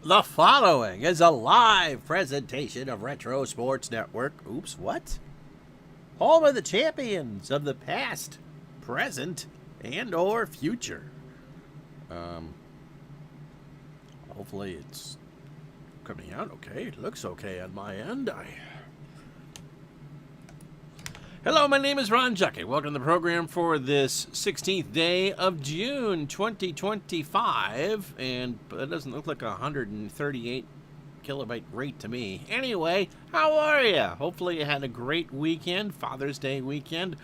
The following is a live presentation of Retro Sports Network. Oops, what? Home of the champions of the past, present, and or future. Hopefully it's coming out okay. It looks okay on my end. Hello, my name is Ron Juckett. Welcome to the program for this 16th day of June 2025. And it doesn't look like a 138 kilobyte rate to me. Anyway, how are you? Hopefully you had a great weekend, Father's Day weekend.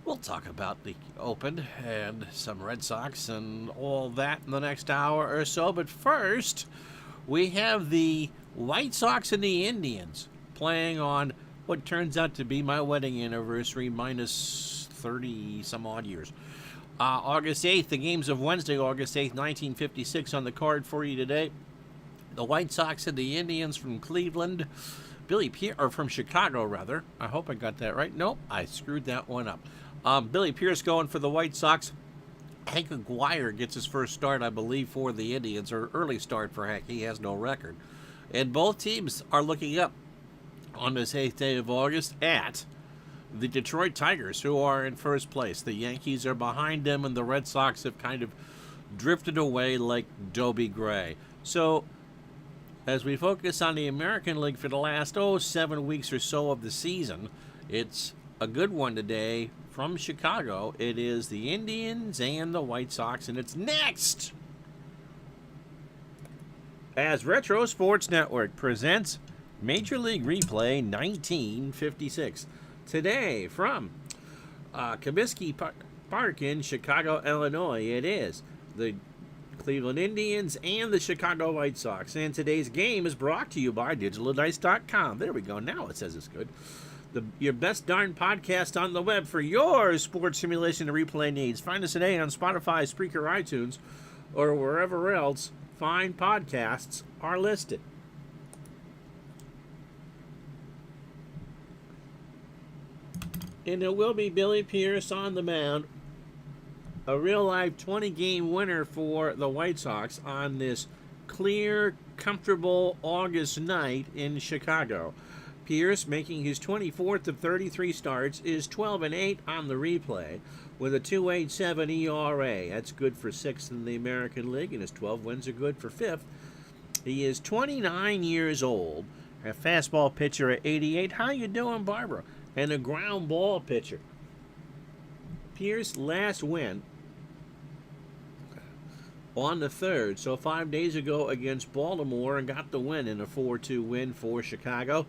We'll talk about the Open and some Red Sox and all that in the next hour or so. But first, we have the White Sox and the Indians playing on what turns out to be my wedding anniversary minus 30 some odd years. August 8th, the games of Wednesday, August 8th, 1956 on the card for you today. The White Sox and the Indians from Cleveland. From Chicago, rather. I hope I got that right. Nope, I screwed that one up. Billy Pierce going for the White Sox. Hank Aguirre gets his first start, I believe, for the Indians, or early start for Hank. He has no record. And both teams are looking up on this 8th day of August at the Detroit Tigers, who are in first place. The Yankees are behind them, and the Red Sox have kind of drifted away like Dobie Gray. So, as we focus on the American League for the last, 7 weeks or so of the season, it's a good one today from Chicago. It is the Indians and the White Sox, and it's next as Retro Sports Network presents Major League Replay 1956. Today from Comiskey Park in Chicago, Illinois, it is the Cleveland Indians and the Chicago White Sox. And today's game is brought to you by DigitalDice.com. There we go. Now it says it's good. Your best darn podcast on the web for your sports simulation and replay needs. Find us today on Spotify, Spreaker, iTunes, or wherever else fine podcasts are listed. And it will be Billy Pierce on the mound, a real-life 20-game winner for the White Sox on this clear, comfortable August night in Chicago. Pierce, making his 24th of 33 starts, is 12-8 on the replay with a 2.87 ERA. That's good for 6th in the American League, and his 12 wins are good for 5th. He is 29 years old, a fastball pitcher at 88. How you doing, Barbara? And a ground ball pitcher. Pierce last win on the 3rd, so 5 days ago against Baltimore, and got the win in a 4-2 win for Chicago.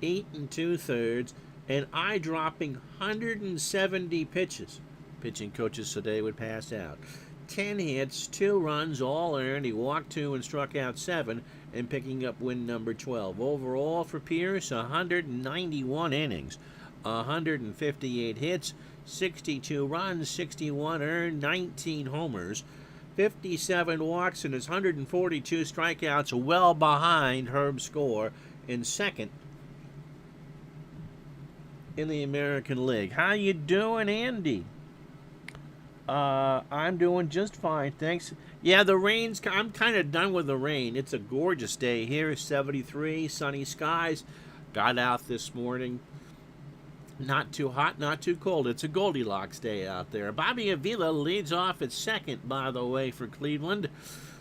8 2/3, and eye-dropping 170 pitches. Pitching coaches today would pass out. 10 hits, 2 runs, all earned. He walked 2 and struck out 7, and picking up win number 12. Overall for Pierce, 191 innings. 158 hits, 62 runs, 61 earned, 19 homers, 57 walks, and his 142 strikeouts, well behind Herb Score in second in the American League. How you doing, Andy? I'm doing just fine, thanks. Yeah, the rain's, I'm kind of done with the rain. It's a gorgeous day here, 73, sunny skies. Got out this morning. Not too hot, not too cold. It's a Goldilocks day out there. Bobby Avila leads off at second, by the way, for Cleveland.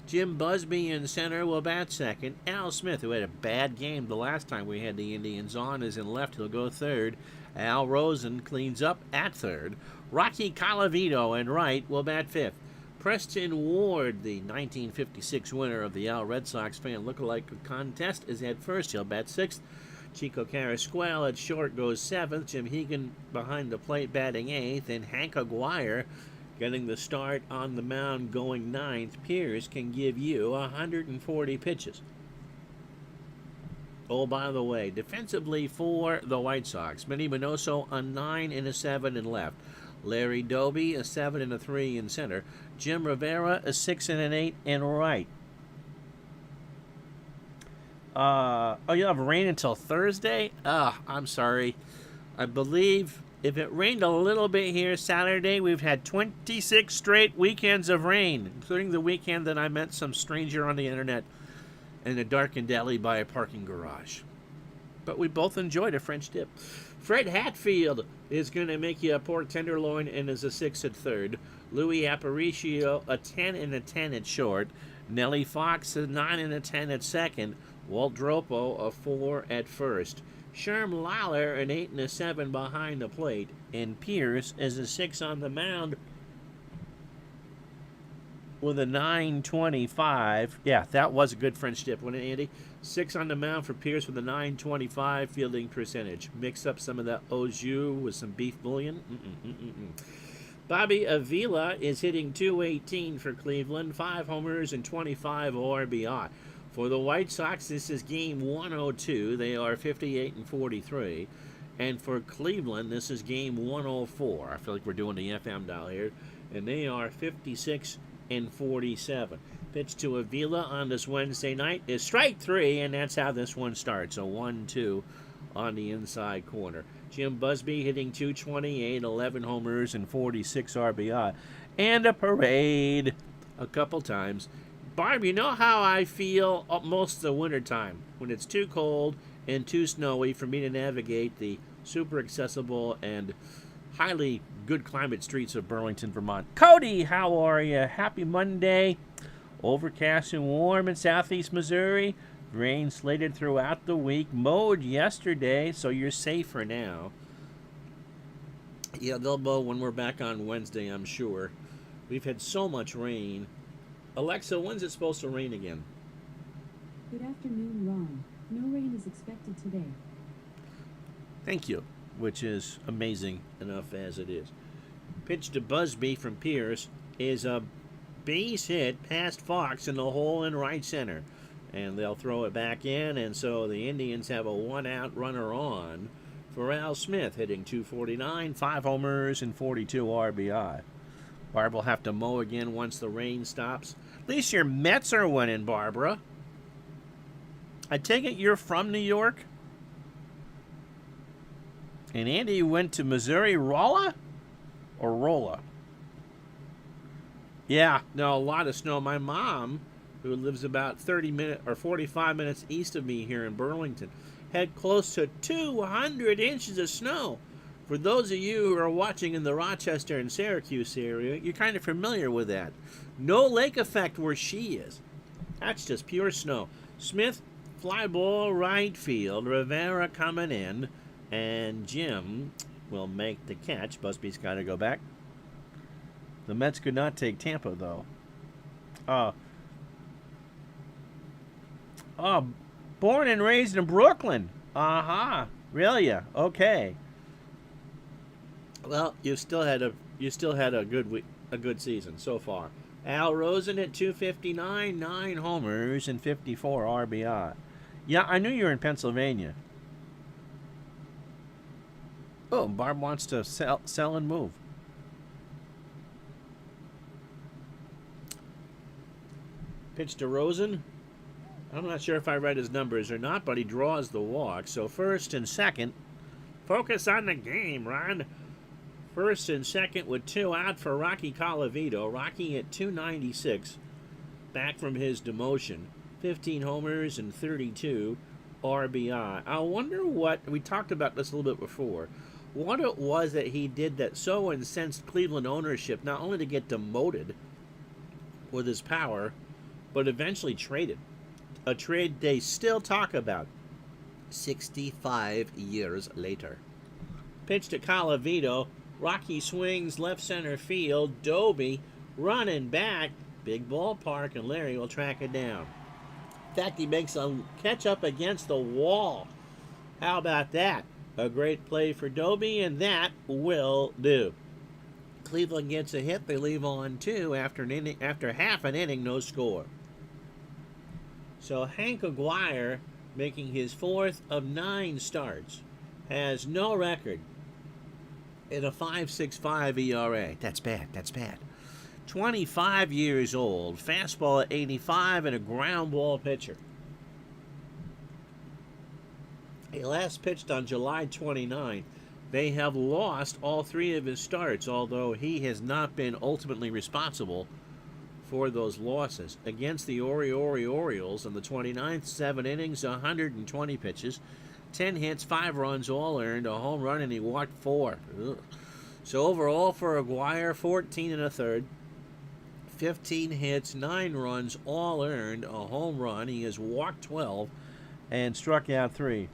Jim Busby in center will bat second. Al Smith, who had a bad game the last time we had the Indians on, is in left. He'll go third. Al Rosen cleans up at third. Rocky Colavito in right will bat fifth. Preston Ward, the 1956 winner of the Al Red Sox fan lookalike contest, is at first. He'll bat sixth. Chico Carrasquel at short goes seventh. Jim Hegan behind the plate batting eighth. And Hank Aguirre getting the start on the mound going ninth. Pierce can give you 140 pitches. Oh, by the way, defensively for the White Sox, Manny Minoso a 9 and a 7 in left. Larry Doby a 7 and a 3 in center. Jim Rivera a 6 and an 8 in right. You'll have rain until Thursday? I'm sorry. I believe if it rained a little bit here Saturday, we've had 26 straight weekends of rain, including the weekend that I met some stranger on the internet in a darkened alley by a parking garage. But we both enjoyed a French dip. Fred Hatfield is going to make you a pork tenderloin and is a 6 at third. Louis Aparicio, a 10 and a 10 at short. Nellie Fox, a 9 and a 10 at second. Walt Dropo, a 4 at first. Sherm Lawler, an 8 and a 7 behind the plate. And Pierce is a 6 on the mound with a 9.25. Yeah, that was a good French dip, wasn't it, Andy? 6 on the mound for Pierce with a 9.25 fielding percentage. Mix up some of that au jus with some beef bouillon. Bobby Avila is hitting .218 for Cleveland, 5 homers and 25 RBI. For the White Sox, this is game 102. They are 58 and 43. And for Cleveland, this is game 104. I feel like we're doing the FM dial here. And they are 56 and 47. Pitch to Avila on this Wednesday night is strike 3, and that's how this one starts. A 1-2 on the inside corner. Jim Busby hitting .228, 11 homers and 46 RBI. And a parade a couple times. Barb, you know how I feel most of the wintertime when it's too cold and too snowy for me to navigate the super accessible and highly good climate streets of Burlington, Vermont. Cody, how are you? Happy Monday. Overcast and warm in southeast Missouri. Rain slated throughout the week. Mowed yesterday, so you're safer now. Yeah, they'll mow when we're back on Wednesday, I'm sure. We've had so much rain. Alexa, when's it supposed to rain again? Good afternoon, Ron. No rain is expected today. Thank you, which is amazing enough as it is. Pitch to Busby from Pierce is a base hit past Fox in the hole in right center. And they'll throw it back in, and so the Indians have a one-out runner on for Al Smith, hitting .249, 5 homers and 42 RBI. Barb will have to mow again once the rain stops. At least your Mets are winning, Barbara. I take it you're from New York? And Andy went to Missouri Rolla? Or Rolla? Yeah, no, a lot of snow. My mom, who lives about 30 minutes or 45 minutes east of me here in Burlington, had close to 200 inches of snow. For those of you who are watching in the Rochester and Syracuse area, you're kind of familiar with that. No lake effect where she is. That's just pure snow. Smith, fly ball right field. Rivera coming in. And Jim will make the catch. Busby's got to go back. The Mets could not take Tampa, though. Born and raised in Brooklyn. Really? Okay. Well, you still had a good season so far. Al Rosen at .259, 9 homers and 54 RBI. Yeah, I knew you were in Pennsylvania. Oh, Barb wants to sell and move. Pitch to Rosen. I'm not sure if I read his numbers or not, but he draws the walk. So first and second. Focus on the game, Ron. First and second with 2 out for Rocky Colavito. Rocky at .296. Back from his demotion. 15 homers and 32 RBI. I wonder what, we talked about this a little bit before, what it was that he did that so incensed Cleveland ownership, not only to get demoted with his power, but eventually traded. A trade they still talk about 65 years later. Pitch to Colavito. Rocky swings left center field. Doby running back. Big ballpark, and Larry will track it down. In fact, he makes a catch up against the wall. How about that? A great play for Doby, and that will do. Cleveland gets a hit. They leave on 2 after half an inning, no score. So Hank Aguirre, making his 4th of 9 starts, has no record in a 5.65 ERA. That's bad. 25 years old, fastball at 85, and a ground ball pitcher. He last pitched on July 29th. They have lost all 3 of his starts, although he has not been ultimately responsible for those losses. Against the Orioles in the 29th, 7 innings, 120 pitches, 10 hits, 5 runs, all earned, a home run, and he walked 4. Ugh. So overall for Aguirre, 14 and a third, 15 hits, 9 runs, all earned, a home run. He has walked 12 and struck out 3.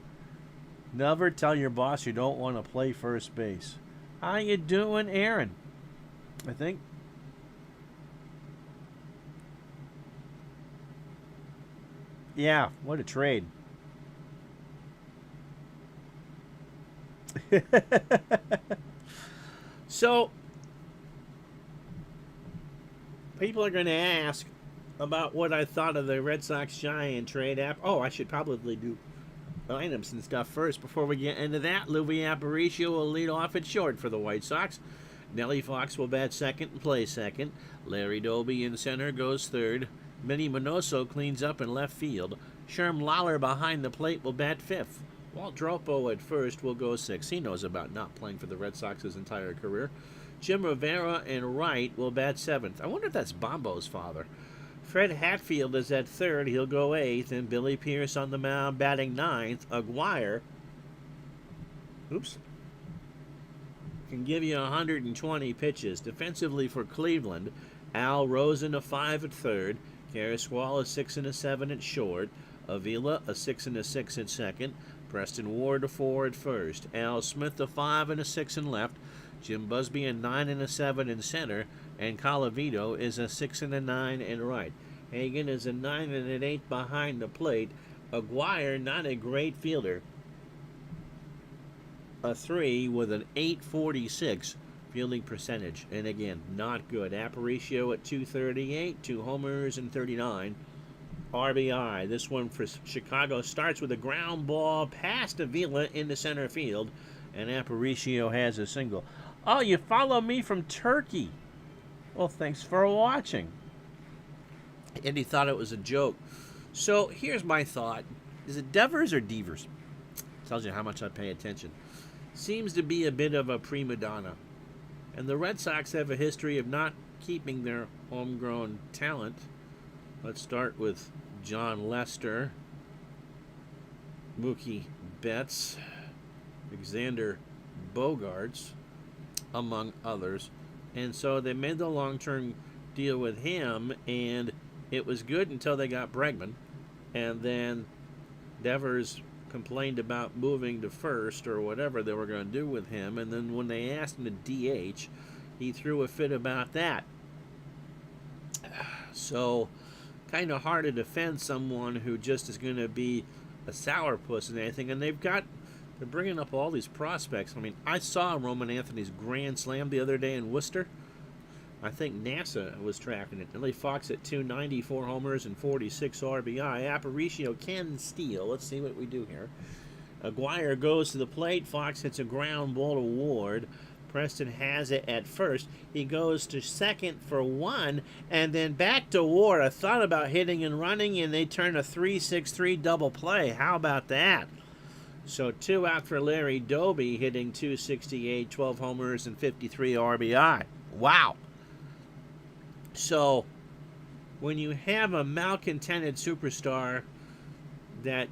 Never tell your boss you don't want to play first base. How you doing, Aaron? I think. Yeah, what a trade. So, people are going to ask about what I thought of the Red Sox Giant trade app. Oh, I should probably do lineups and stuff first before we get into that. Louis Aparicio will lead off at short for the White Sox. Nellie Fox will bat second and play second. Larry Doby in center goes third. Minnie Minoso cleans up in left field. Sherm Lawler behind the plate will bat fifth. Walt Dropo at first will go sixth. He knows about not playing for the Red Sox his entire career. Jim Rivera in right will bat seventh. I wonder if that's Bombo's father. Fred Hatfield is at third. He'll go eighth. And Billy Pierce on the mound batting ninth. Aguirre can give you 120 pitches. Defensively for Cleveland, Al Rosen a 5 at third. Carrasqual a 6 and a 7 at short. Avila a 6 and a 6 at second. Preston Ward a 4 at first. Al Smith a 5 and a 6 in left. Jim Busby a 9 and a 7 in center. And Colavito is a 6 and a 9 in right. Hagan is a 9 and an 8 behind the plate. Aguirre, not a great fielder, a 3 with an 846 fielding percentage. And again, not good. Aparicio at 238, 2 homers and 39 RBI. This one for Chicago starts with a ground ball past Avila into center field, and Aparicio has a single. Oh, you follow me from Turkey. Well, thanks for watching. And he thought it was a joke. So here's my thought. Is it Devers or Devers? Tells you how much I pay attention. Seems to be a bit of a prima donna. And the Red Sox have a history of not keeping their homegrown talent. Let's start with John Lester, Mookie Betts, Alexander Bogaerts, among others. And so they made the long-term deal with him, and it was good until they got Bregman. And then Devers complained about moving to first or whatever they were going to do with him. And then when they asked him to DH, he threw a fit about that. So kind of hard to defend someone who just is going to be a sourpuss and anything. And they're bringing up all these prospects. I mean, I saw Roman Anthony's grand slam the other day in Worcester. I think NASA was tracking it. Nellie Fox at 290, 4 homers and 46 RBI. Aparicio can steal. Let's see what we do here. Aguirre goes to the plate. Fox hits a ground ball to Ward. Preston has it at first. He goes to second for 1, and then back to Ward. I thought about hitting and running, and they turn a 3-6-3 double play. How about that? So 2 out for Larry Doby, hitting 268, 12 homers and 53 RBI. Wow. So when you have a malcontented superstar that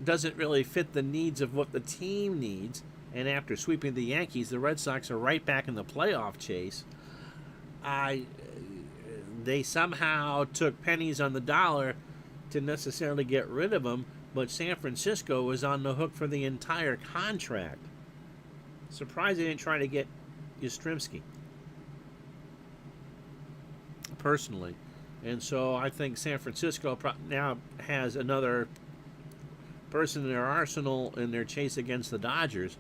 doesn't really fit the needs of what the team needs, and after sweeping the Yankees, the Red Sox are right back in the playoff chase, they somehow took pennies on the dollar to necessarily get rid of him, but San Francisco was on the hook for the entire contract. Surprised they didn't try to get Yastrzemski, personally. And so I think San Francisco now has another person in their arsenal in their chase against the Dodgers,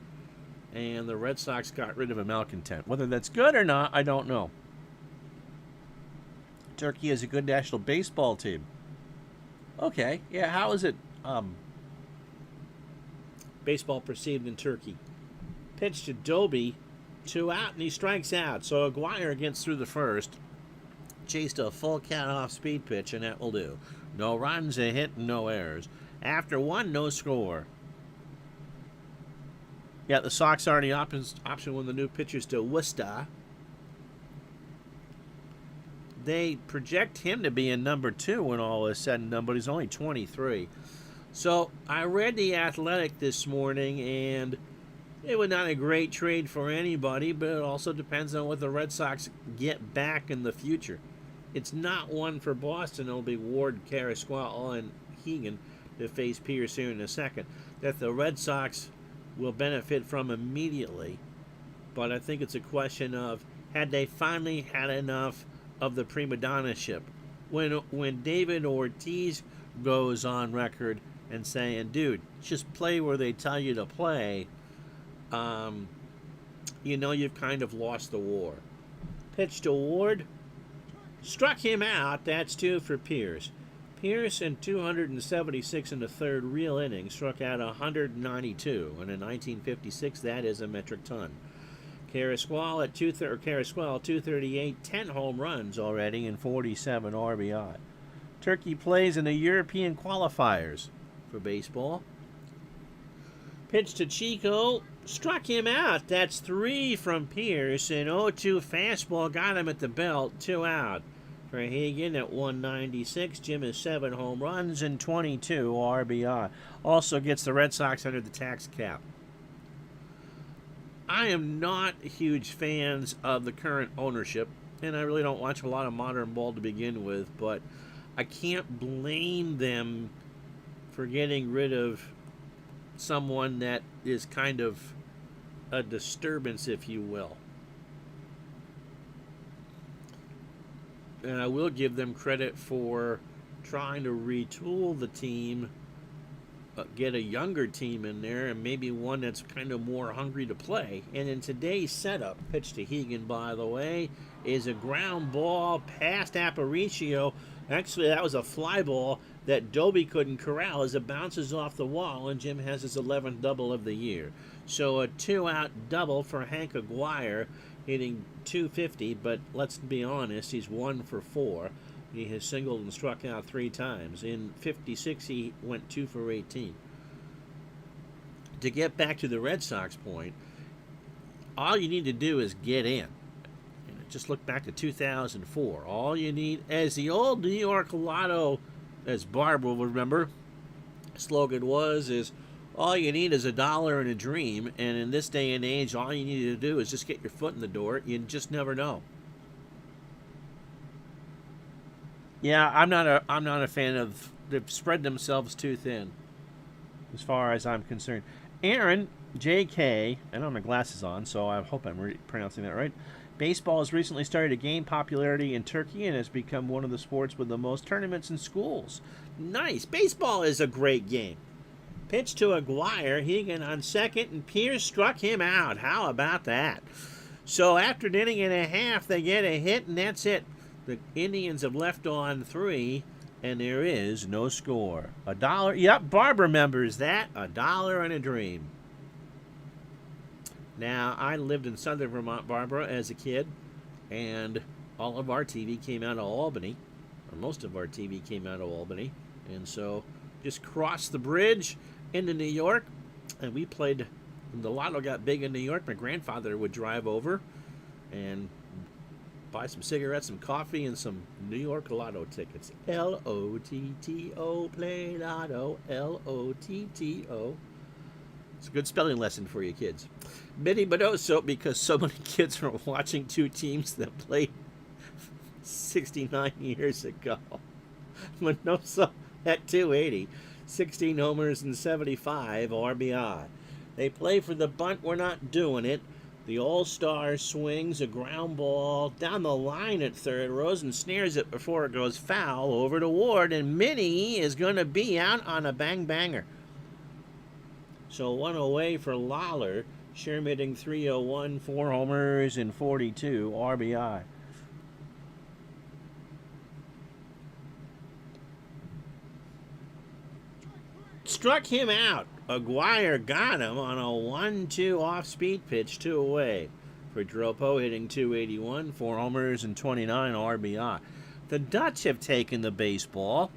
and the Red Sox got rid of a malcontent. Whether that's good or not, I don't know. Turkey has a good national baseball team. Okay, yeah, how is it baseball perceived in Turkey? Pitch to Doby, 2 out, and he strikes out. So Aguirre gets through the first, chased a full count off speed pitch, and that will do. No runs, a hit, and no errors. After 1, no score. Yeah, the Sox are the option when the new pitchers to Worcester. they project him to be a number 2 when all is said and done, but he's only 23. So I read The Athletic this morning, and it was not a great trade for anybody, but it also depends on what the Red Sox get back in the future. It's not one for Boston. It'll be Ward, Carrasquillo, and Hegan to face Pierce here in a second, that the Red Sox will benefit from immediately. But I think it's a question of, had they finally had enough of the prima donna-ship? When David Ortiz goes on record and saying, dude, just play where they tell you to play, you've kind of lost the war. Pitch to Ward. Struck him out. That's 2 for Pierce. Pierce in 276 in the third real inning struck out 192. And in 1956, that is a metric ton. Carrasquillo at 238, 10 home runs already and 47 RBI. Turkey plays in the European qualifiers for baseball. Pitch to Chico. Struck him out. That's 3 from Pierce. An 0-2 fastball got him at the belt. 2 out. For Hagan at 196, Jim has 7 home runs and 22 RBI. Also gets the Red Sox under the tax cap. I am not huge fans of the current ownership, and I really don't watch a lot of modern ball to begin with, but I can't blame them for getting rid of someone that is kind of a disturbance, if you will. And I will give them credit for trying to retool the team, get a younger team in there, and maybe one that's kind of more hungry to play. And in today's setup, pitch to Hegan, by the way, is a ground ball past Aparicio. Actually, that was a fly ball that Doby couldn't corral as it bounces off the wall, and Jim has his 11th double of the year. So a 2-out double for Hank Aguirre, hitting 250, but let's be honest, he's 1 for 4. He has singled and struck out 3 times. In 56, he went 2 for 18. To get back to the Red Sox point, all you need to do is get in. Just look back to 2004. All you need, as the old New York Lotto, as Barb will remember, slogan is all you need is $1 and a dream. And in this day and age, all you need to do is just get your foot in the door. You just never know. Yeah, I'm not a fan of, they've spread themselves too thin, as far as I'm concerned. Aaron J.K., I don't have my glasses on, so I hope I'm pronouncing that right. Baseball has recently started to gain popularity in Turkey and has become one of the sports with the most tournaments in schools. Nice. Baseball is a great game. Pitch to Aguirre. Hegan on second, and Pierce struck him out. How about that? So after an inning and a half, they get a hit, and that's it. The Indians have left on 3, and there is no score. $1. Yep, Barb remembers that. $1 and a dream. Now, I lived in southern Vermont, Barbara, as a kid, and all of our TV came out of Albany, or most of our TV came out of Albany, and so just crossed the bridge into New York, and we played. When the Lotto got big in New York, my grandfather would drive over and buy some cigarettes, some coffee, and some New York Lotto tickets. L-O-T-T-O, play Lotto, L-O-T-T-O. It's a good spelling lesson for you kids. Biddy Bodoso, because so many kids are watching 2 teams that played 69 years ago. Manoso at 280, 16 homers and 75 RBI. They play for the bunt. We're not doing it. The All-Star swings a ground ball down the line at third. Rosen snares it before it goes foul over to Ward, and Minnie is going to be out on a bang-banger. So 1 away for Lawler. Sherm hitting 301, 4 homers and 42 RBI. Struck him out. Aguirre got him on a 1-2 off-speed pitch, 2 away. For Dropo hitting 281, 4 homers and 29 RBI. The Dutch have taken the baseball,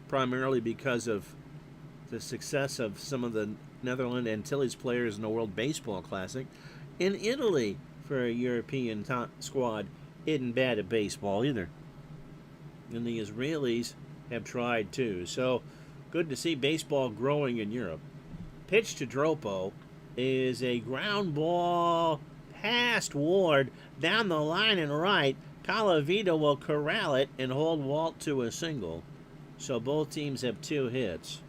primarily because of the success of some of the Netherlands Antilles players in the World Baseball Classic. In Italy, for a European squad, isn't bad at baseball either. And the Israelis have tried too. So good to see baseball growing in Europe. Pitch to Dropo is a ground ball past Ward down the line and right. Calavita will corral it and hold Walt to a single. So both teams have 2 hits.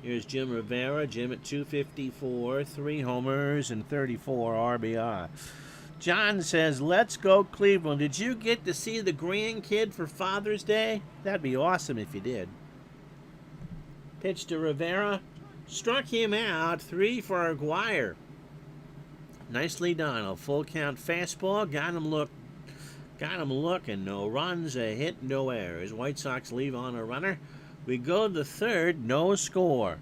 Here's Jim Rivera. Jim at 254, 3 homers and 34 RBI. John says, let's go Cleveland. Did you get to see the grandkid for Father's Day? That'd be awesome if you did. Pitch to Rivera. Struck him out. 3 for Aguirre. Nicely done. A full count fastball. Got him looking. No runs, a hit, no errors. White Sox leave on a runner. We go to the third. No score.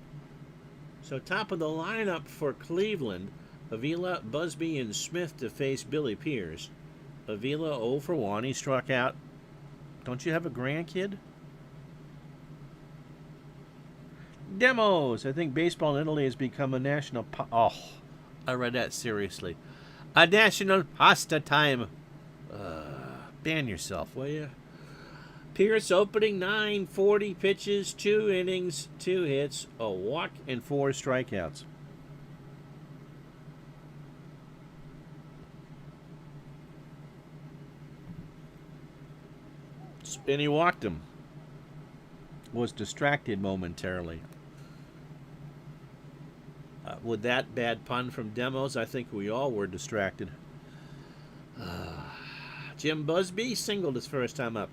So top of the lineup for Cleveland. Avila, Busby, and Smith to face Billy Pierce. Avila 0 for 1. He struck out. Don't you have a grandkid? Demos. I think baseball in Italy has become a national... I read that seriously. A national pastime. Ban yourself, will you? Pierce opening 9, 40 pitches, 2 innings, 2 hits, a walk, and 4 strikeouts. And he walked him. Was distracted momentarily. With that bad pun from Demos, I think we all were distracted. Jim Busby singled his first time up.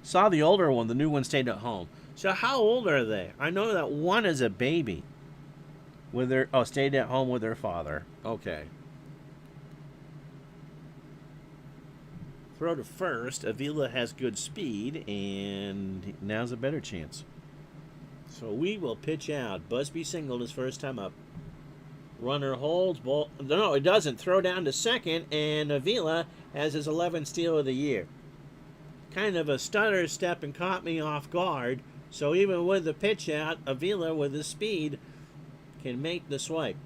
Saw the older one. The new one stayed at home. So how old are they? I know that one is a baby. Stayed at home with their father. Okay. Throw to first. Avila has good speed, and now's a better chance. So we will pitch out. Busby singled his first time up. Runner holds. Ball. No, it doesn't. Throw down to second, and Avila has his 11th steal of the year. Kind of a stutter step and caught me off guard. So even with the pitch out, Avila with his speed can make the swipe.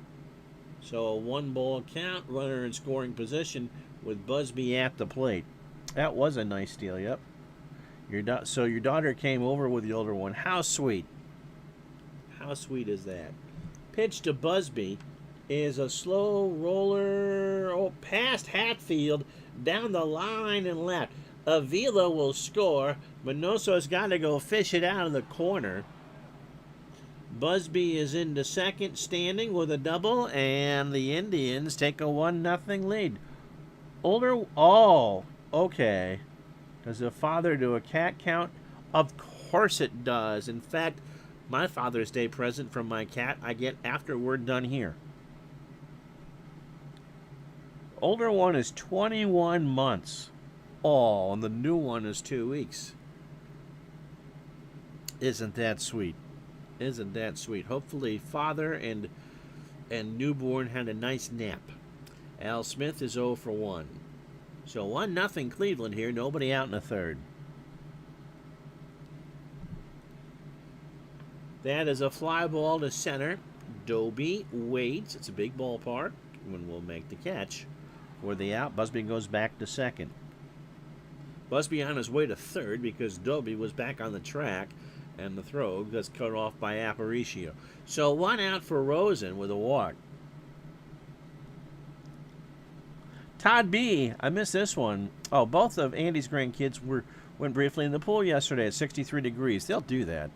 So a 1-ball count. Runner in scoring position with Busby at the plate. That was a nice steal. Yep. So your daughter came over with the older one. How sweet. How sweet is that? Pitch to Busby is a slow roller past Hatfield down the line and left. Avila will score. Manoso's got to go fish it out of the corner. Busby is into second, standing with a double, and the Indians take a 1-0 lead. Okay. Does the father do a cat count? Of course it does. In fact, my Father's Day present from my cat I get after we're done here. Older one is 21 months. And the new one is 2 weeks. Isn't that sweet? Isn't that sweet? Hopefully father and newborn had a nice nap. Al Smith is 0 for 1. So 1-0 Cleveland here. Nobody out in the third. That is a fly ball to center. Doby waits. It's a big ballpark. When we'll make the catch. For the out, Busby goes back to second. Busby on his way to third because Doby was back on the track, and the throw gets cut off by Aparicio. So 1 out for Rosen with a walk. Todd B. I missed this one. Both of Andy's grandkids went briefly in the pool yesterday at 63 degrees. They'll do that.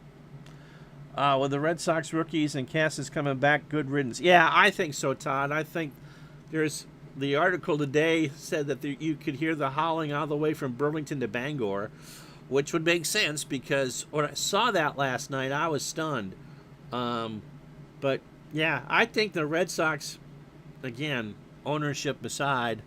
With the Red Sox rookies and Cassis coming back, good riddance. Yeah, I think so, Todd. I think the article today said that you could hear the howling all the way from Burlington to Bangor, which would make sense because when I saw that last night, I was stunned. But, yeah, I think the Red Sox, again, ownership aside,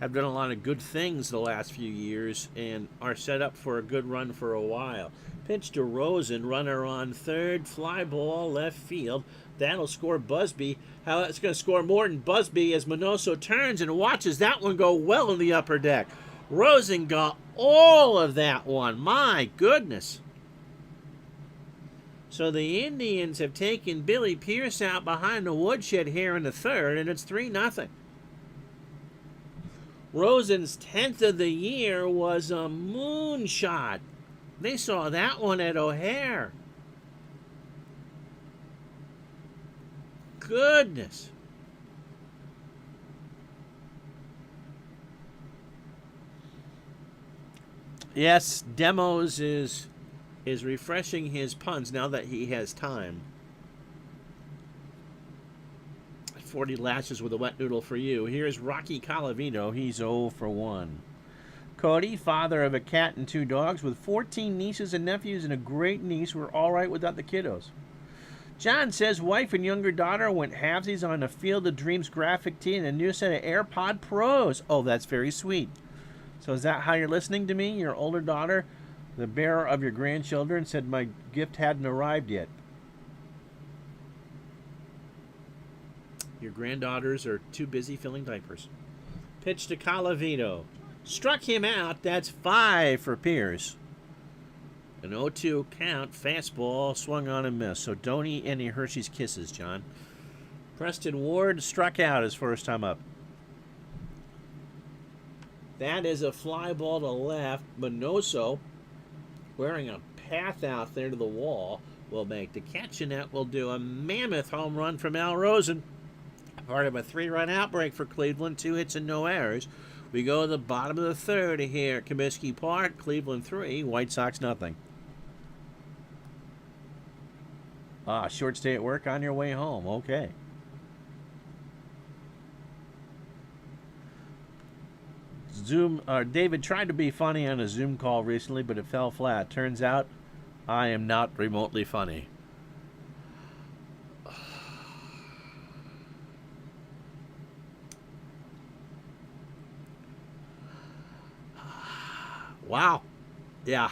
have done a lot of good things the last few years and are set up for a good run for a while. Pitch to Rosen, runner on third, fly ball left field. That'll score Busby. How it's going to score more than Busby as Manoso turns and watches that one go well in the upper deck. Rosen got all of that one. My goodness. So the Indians have taken Billy Pierce out behind the woodshed here in the third, and it's 3-0. Rosen's 10th of the year was a moonshot. They saw that one at O'Hare. Goodness. Yes, Demos is refreshing his puns now that he has time. 40 lashes with a wet noodle for you. Here's Rocky Calavino. He's 0 for 1. Cody, father of a cat and 2 dogs with 14 nieces and nephews and a great niece, were all right without the kiddos. John says wife and younger daughter went halvesies on a Field of Dreams graphic tee and a new set of AirPod Pros. Oh, that's very sweet. So is that how you're listening to me? Your older daughter, the bearer of your grandchildren, said my gift hadn't arrived yet. Your granddaughters are too busy filling diapers. Pitch to Calavito. Struck him out. That's 5 for Pierce. An 0-2 count. Fastball swung on and missed. So don't eat any Hershey's Kisses, John. Preston Ward struck out his first time up. That is a fly ball to left. Minoso, wearing a path out there to the wall, will make the catch, and that will do a mammoth home run from Al Rosen. Part of a 3-run outbreak for Cleveland, 2 hits and no errors. We go to the bottom of the third here at Comiskey Park. Cleveland 3, White Sox nothing. Short stay at work on your way home. Okay. David tried to be funny on a Zoom call recently, but it fell flat. Turns out I am not remotely funny. Wow. Yeah.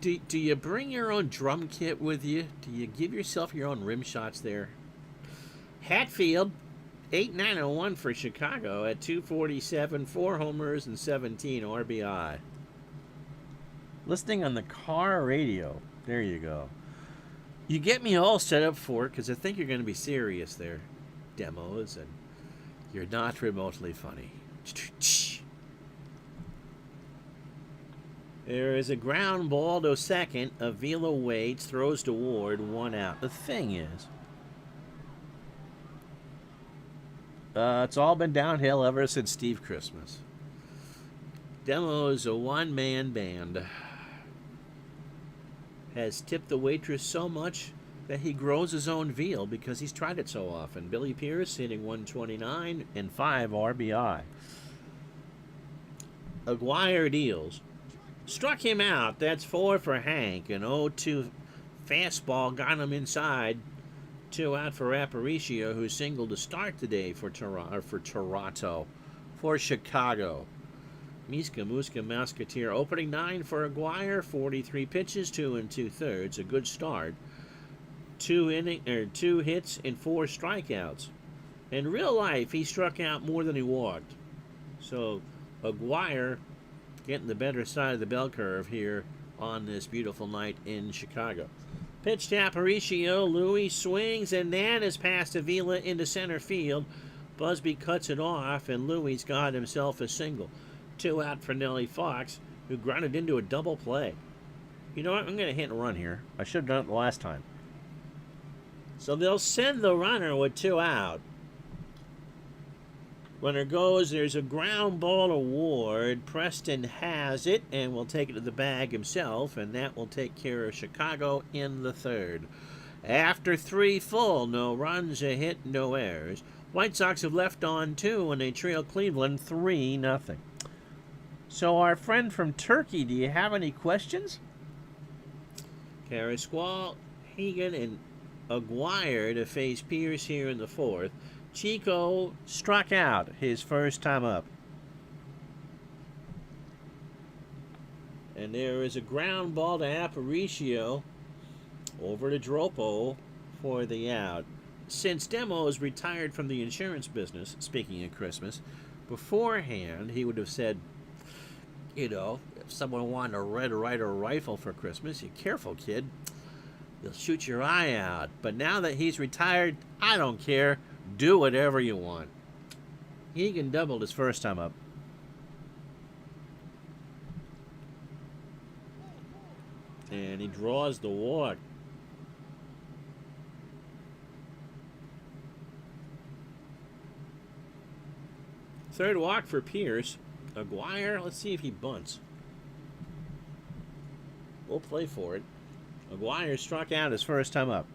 Do you bring your own drum kit with you? Do you give yourself your own rim shots there? Hatfield, 8-9-1 for Chicago at 247, 4 homers and 17 RBI. Listening on the car radio. There you go. You get me all set up for it because I think you're going to be serious there. Demos, and you're not remotely funny. There is a ground ball to second. Avila waits, throws to Ward, 1 out. The thing is, it's all been downhill ever since Steve Christmas. Demo is a one-man band. Has tipped the waitress so much that he grows his own veal because he's tried it so often. Billy Pierce hitting 129 and 5 RBI. Aguirre deals. Struck him out. That's 4 for Hank. An 0-2 fastball got him inside. 2 out for Aparicio, who singled to start today for Toronto. For Chicago. Muska Musketeer opening 9 for Aguirre. 43 pitches, 2 2/3. A good start. 2 hits and 4 strikeouts. In real life, he struck out more than he walked. So Aguirre getting the better side of the bell curve here on this beautiful night in Chicago. Pitch to Aparicio. Louis swings, and that is past Avila into center field. Busby cuts it off, and Louis got himself a single. 2 out for Nellie Fox, who grounded into a double play. You know what? I'm going to hit and run here. I should have done it the last time. So they'll send the runner with 2 out. Runner goes, there's a ground ball to Ward. Preston has it and will take it to the bag himself, and that will take care of Chicago in the third. After 3 full, no runs, a hit, no errors. White Sox have left on 2, and they trail Cleveland 3-0. So our friend from Turkey, do you have any questions? Carrasquale, Hagan, and Aguirre to face Pierce here in the fourth. Chico struck out his first time up. And there is a ground ball to Aparicio over to Dropo for the out. Since Demos retired from the insurance business, speaking of Christmas, beforehand he would have said, you know, if someone wanted a Red Ryder rifle for Christmas, you careful, kid. You'll shoot your eye out. But now that he's retired, I don't care. Do whatever you want. Hegan doubled his first time up. And he draws the walk. Third walk for Pierce. Aguirre, let's see if he bunts. We'll play for it. Aguirre struck out his first time up.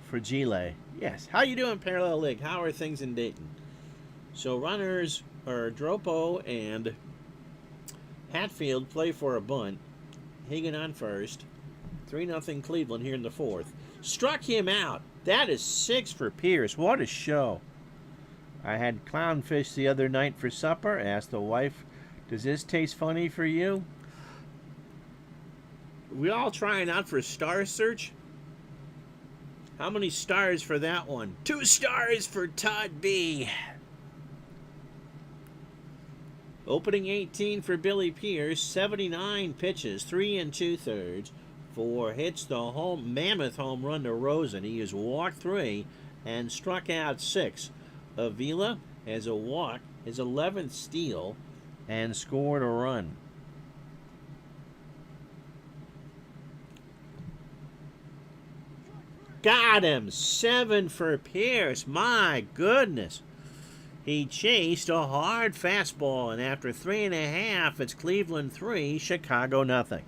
For Gile. Yes. How you doing, Parallel League? How are things in Dayton? So runners are Dropo and Hatfield play for a bunt. Hagan on first. 3-0 Cleveland here in the fourth. Struck him out. That is 6 for Pierce. What a show. I had clownfish the other night for supper. Asked the wife, does this taste funny for you? We all trying out for Star Search? How many stars for that one? 2 stars for Todd B. Opening 18 for Billy Pierce. 79 pitches, 3 2/3. 4 hits, the mammoth home run to Rosen. He has walked 3 and struck out 6. Avila has a walk, his 11th steal, and scored a run. Got him! 7 for Pierce. My goodness. He chased a hard fastball, and after 3.5, it's Cleveland 3, Chicago nothing.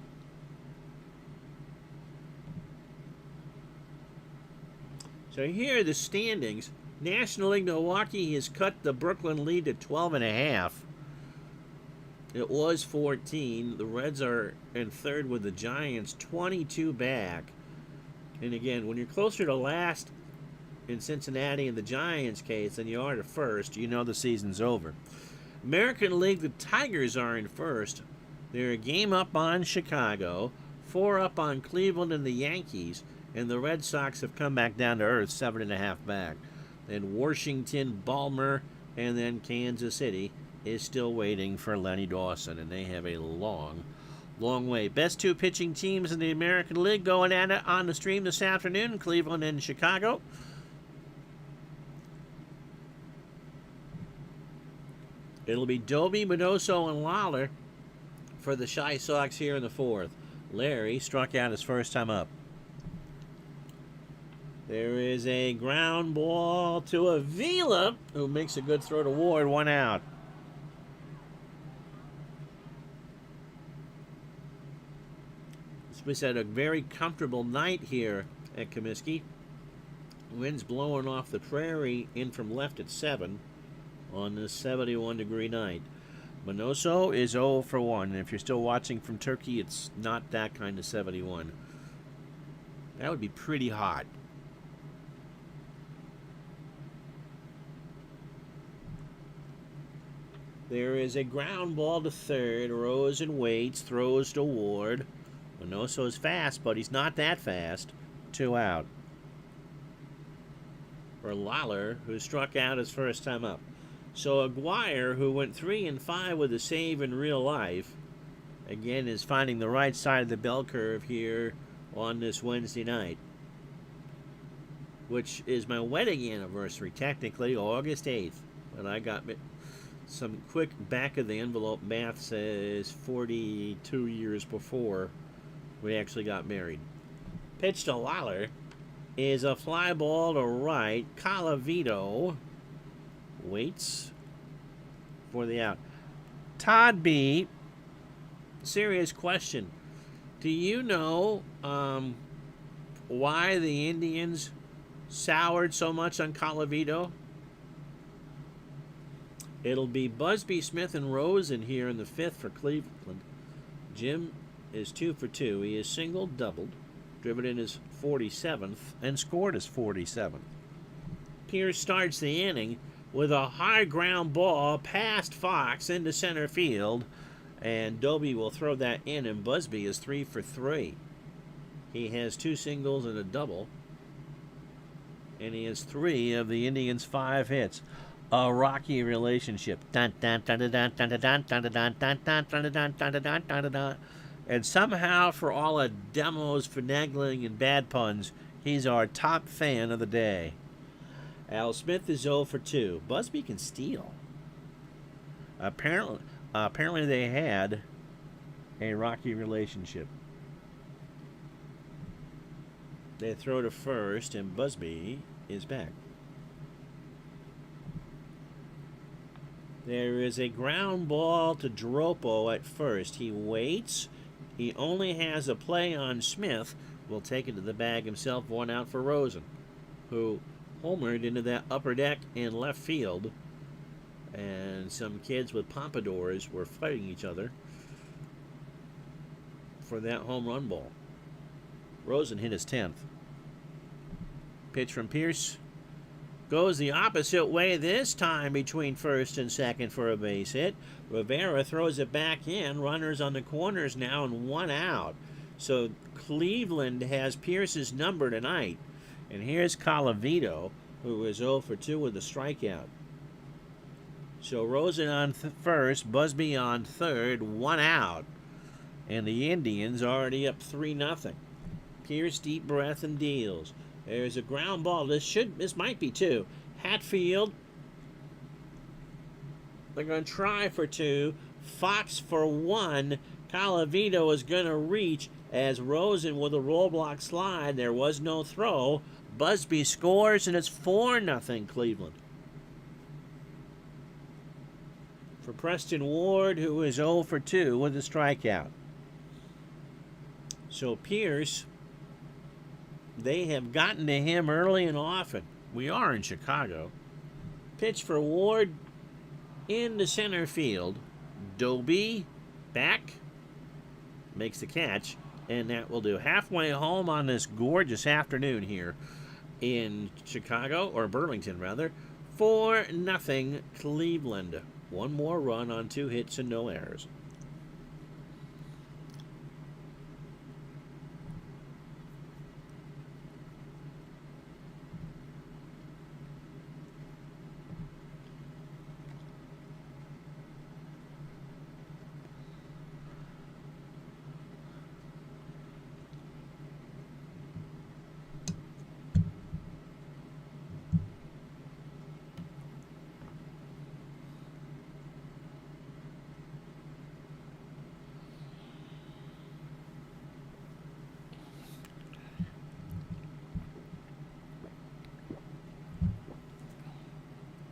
So here are the standings. National League Milwaukee has cut the Brooklyn lead to 12.5. It was 14. The Reds are in third with the Giants, 22 back. And again, when you're closer to last in Cincinnati in the Giants case than you are to first, you know the season's over. American League, the Tigers are in first. They're a game up on Chicago, 4 up on Cleveland and the Yankees, and the Red Sox have come back down to earth, 7.5 back. Then Washington, Balmer, and then Kansas City is still waiting for Lenny Dawson, and they have a long way. Best 2 pitching teams in the American League going at it on the stream this afternoon, Cleveland and Chicago. It'll be Doby, Minoso, and Lawler for the ChiSox here in the fourth. Larry struck out his first time up. There is a ground ball to Avila, who makes a good throw to Ward, 1 out. Smith had a very comfortable night here at Comiskey. Wind's blowing off the prairie in from left at 7 on this 71-degree night. Minoso is 0 for 1. And if you're still watching from Turkey, it's not that kind of 71. That would be pretty hot. There is a ground ball to third. Rosen waits, throws to Ward. Minoso is fast, but he's not that fast. 2 out. For Lawler, who struck out his first time up. So Aguirre, who went 3-5 with a save in real life, again is finding the right side of the bell curve here on this Wednesday night, which is my wedding anniversary, technically August 8th. But I got some quick back-of-the-envelope math says 42 years before we actually got married. Pitch to Lawler is a fly ball to right. Calavito waits for the out. Todd B, serious question. Do you know why the Indians soured so much on Calavito? It'll be Busby, Smith, and Rosen here in the 5th for Cleveland. Jim is 2 for 2. He is singled, doubled, driven in his 47th, and scored his 47th. Pierce starts the inning with a high ground ball past Fox into center field, and Doby will throw that in, and Busby is 3 for 3. He has 2 singles and a double, and he has 3 of the Indians' 5 hits. A rocky relationship. And somehow, for all of Demo's finagling and bad puns, he's our top fan of the day. Al Smith is 0 for 2. Busby can steal. Apparently they had a rocky relationship. They throw to first, and Busby is back. There is a ground ball to Dropo at first. He waits. He only has a play on Smith. Will take it to the bag himself. 1 out for Rosen, who homered into that upper deck in left field. And some kids with pompadours were fighting each other for that home run ball. Rosen hit his 10th. Pitch from Pierce. Goes the opposite way this time between first and second for a base hit. Rivera throws it back in. Runners on the corners now and 1 out. So Cleveland has Pierce's number tonight. And here's Colavito, who is 0 for 2 with a strikeout. So Rosen on first, Busby on third, 1 out. And the Indians already up 3-0. Pierce deep breath and deals. There's a ground ball. This might be 2. Hatfield. They're going to try for 2. Fox for 1. Colavito is going to reach as Rosen with a roll block slide. There was no throw. Busby scores, and it's 4-0 Cleveland. For Preston Ward, who is 0 for 2 with a strikeout. So Pierce, they have gotten to him early and often. We are in Chicago. Pitch for Ward into center field. Doby back, makes the catch, and that will do. Halfway home on this gorgeous afternoon here in Chicago, or Burlington rather. 4-0 Cleveland. 1 more run on 2 hits and no errors.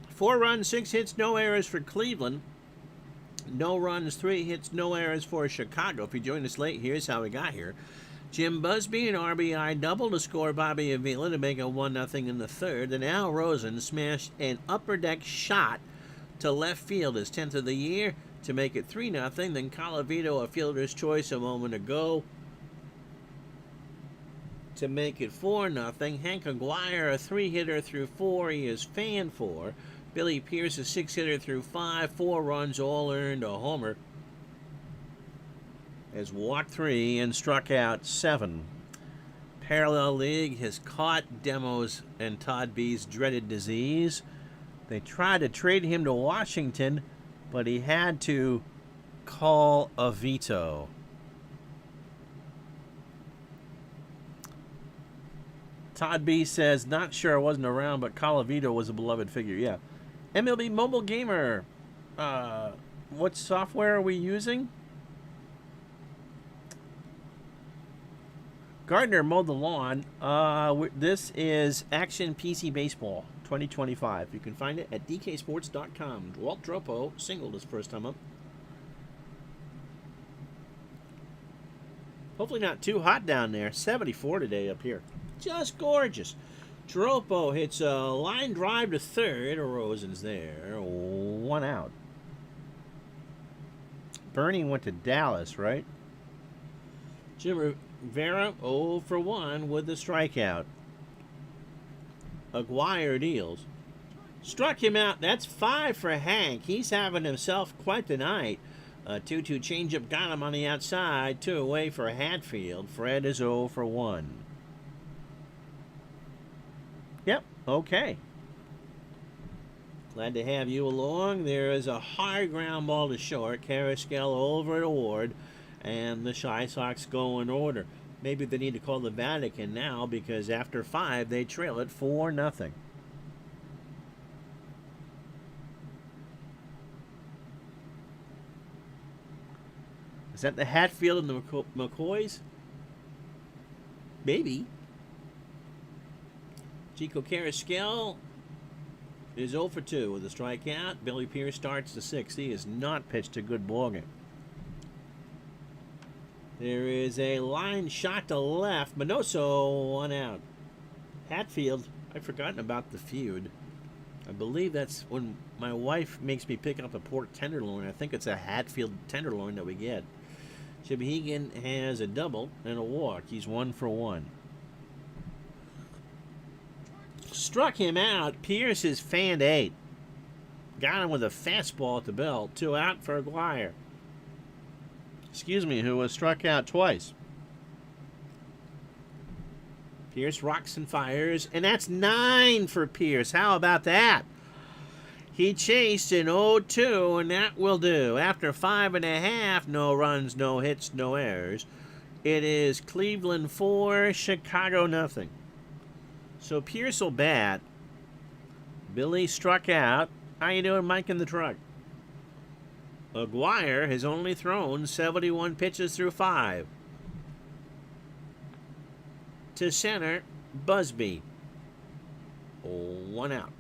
Four runs, 6 hits, no errors for Cleveland. No runs, 3 hits, no errors for Chicago. If you joined us late, here's how we got here. Jim Busby, an RBI double to score Bobby Avila to make it 1-0 in the third. Then Al Rosen smashed an upper deck shot to left field, his 10th of the year, to make it 3-0. Then Colavito, a fielder's choice a moment ago, to make it 4-0. Hank Aguirre, a 3-hitter through 4. He is fan 4. Billy Pierce, a 6-hitter through 5. 4 runs, all earned, a homer. Has walked 3 and struck out 7. Parallel League has caught Demos and Todd B's dreaded disease. They tried to trade him to Washington, but he had to call a veto. Todd B says, not sure I wasn't around, but Colavito was a beloved figure. Yeah. MLB Mobile Gamer. What software are we using? Gardner mowed the lawn. This is Action PC Baseball 2025. You can find it at dksports.com. Walt Dropo singled his first time up. Hopefully not too hot down there. 74 today up here. Just gorgeous. Dropo hits a line drive to third. Rosen's there. 1 out. Bernie went to Dallas, right? Jim Rivera 0 for 1 with the strikeout. Aguirre deals. Struck him out. That's 5 for Hank. He's having himself quite the night. 2-2 changeup got him on the outside. 2 away for Hatfield. Fred is 0 for 1. Yep, okay. Glad to have you along. There is a high ground ball to short. Carrasquel over to Ward. And the ChiSox go in order. Maybe they need to call the Vatican now because after 5, they trail it 4-0. Is that the Hatfield and the McCoys? Maybe. Chico Carrasquel is 0 for 2 with a strikeout. Billy Pierce starts the 6th. He has not pitched a good ballgame. There is a line shot to left. Minoso, 1 out. Hatfield, I've forgotten about the feud. I believe that's when my wife makes me pick up a pork tenderloin. I think it's a Hatfield tenderloin that we get. Chibby has a double and a walk. He's 1 for 1. Struck him out. Pierce is fanned 8. Got him with a fastball at the belt. 2 out for Aguirre. Who was struck out twice. Pierce rocks and fires, and that's 9 for Pierce. How about that? He chased an 0-2, and that will do. After 5.5, no runs, no hits, no errors. It is Cleveland 4, Chicago nothing. So Pierce will bat. Billy struck out. How you doing, Mike in the truck? Aguirre has only thrown 71 pitches through 5. To center, Busby. 1 out.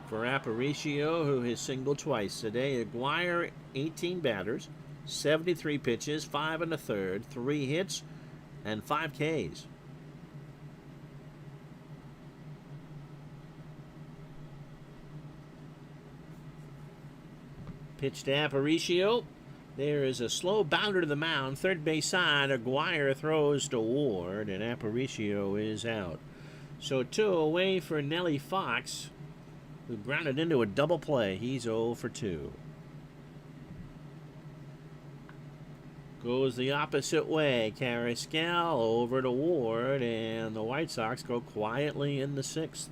For Aparicio, who has singled twice today, Aguirre, 18 batters, 73 pitches, 5 1/3, 3 hits, and 5 Ks. Pitch to Aparicio. There is a slow bounder to the mound. Third base side. Aguirre throws to Ward, and Aparicio is out. So 2 away for Nelly Fox, who grounded into a double play. He's 0 for 2. Goes the opposite way. Carrasquel over to Ward, and the White Sox go quietly in the 6th.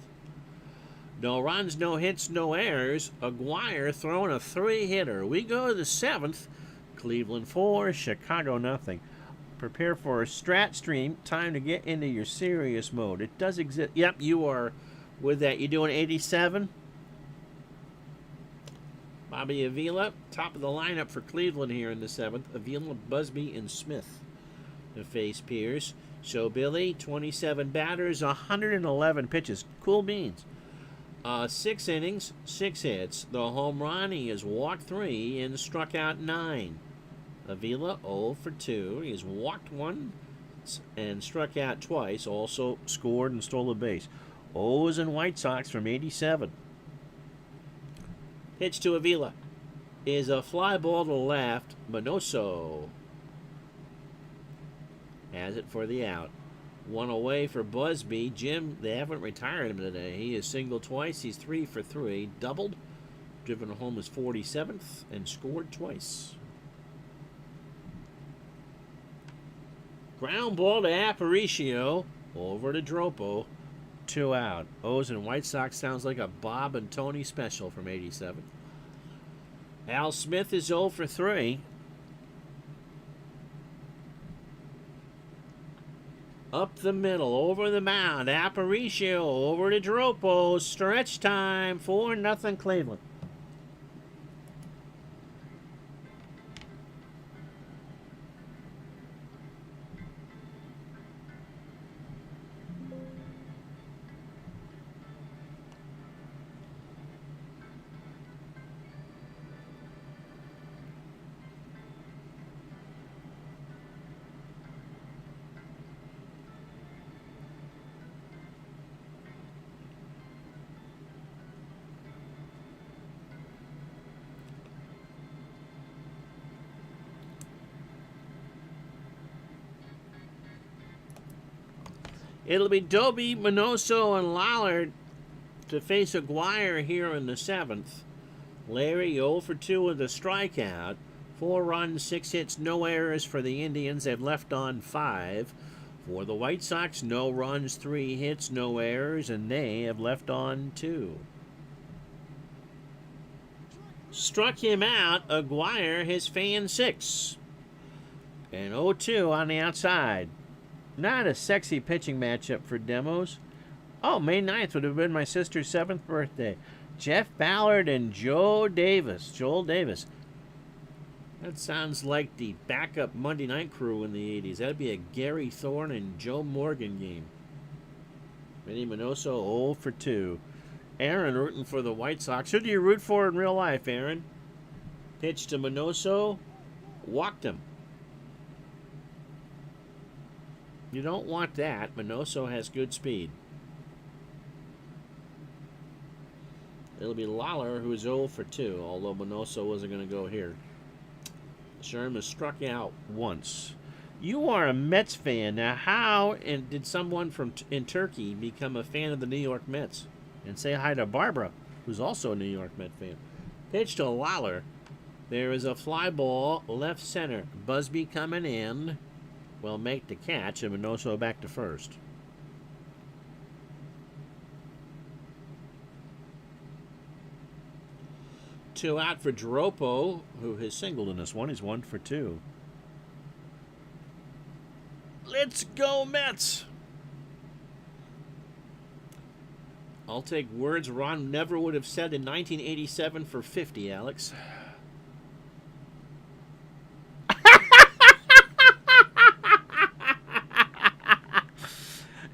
No runs, no hits, no errors. Aguirre throwing a 3-hitter. We go to the 7th. Cleveland 4, Chicago nothing. Prepare for a strat stream. Time to get into your serious mode. It does exist. Yep, you are with that. You doing 87? Bobby Avila, top of the lineup for Cleveland here in the 7th. Avila, Busby, and Smith to face Pierce. So Billy, 27 batters, 111 pitches. Cool beans. 6 innings, 6 hits. The home run, he has walked 3 and struck out 9. Avila, 0 for 2. He has walked 1 and struck out twice. Also scored and stole a base. O's and White Sox from 87. Pitch to Avila is a fly ball to the left. Minoso has it for the out. 1 away for Busby. Jim, they haven't retired him today. He has singled twice. He's 3 for 3. Doubled. Driven home his 47th and scored twice. Ground ball to Aparicio. Over to Dropo. 2 out. O's and White Sox sounds like a Bob and Tony special from 87. Al Smith is 0 for 3. Up the middle, over the mound. Aparicio over to Dropo. Stretch time. 4-0 Cleveland. It'll be Doby, Minoso, and Lallard to face Aguirre here in the 7th. Larry 0 for 2 with a strikeout. 4 runs, 6 hits, no errors for the Indians. They've left on 5. For the White Sox, no runs, 3 hits, no errors, and they have left on 2. Struck him out. Aguirre has fanned 6. And 0-2 on the outside. Not a sexy pitching matchup for Demos. Oh, May 9th would have been my sister's 7th birthday. Jeff Ballard and Joel Davis. That sounds like the backup Monday night crew in the 80s. That'd be a Gary Thorne and Joe Morgan game. Vinny Minoso 0 for 2. Aaron rooting for the White Sox. Who do you root for in real life, Aaron? Pitch to Minoso. Walked him. You don't want that. Minoso has good speed. It'll be Lawler, who's 0 for 2, although Minoso wasn't going to go here. Sherman struck out once. You are a Mets fan. Now, how did someone from in Turkey become a fan of the New York Mets? And say hi to Barbara, who's also a New York Met fan. Pitch to Lawler. There is a fly ball, left center. Busby coming in. Will make the catch, and Minoso back to first. Two out for Dropo, who has singled in this one. He's 1 for 2. Let's go, Mets! I'll take words Ron never would have said in 1987 for 50, Alex.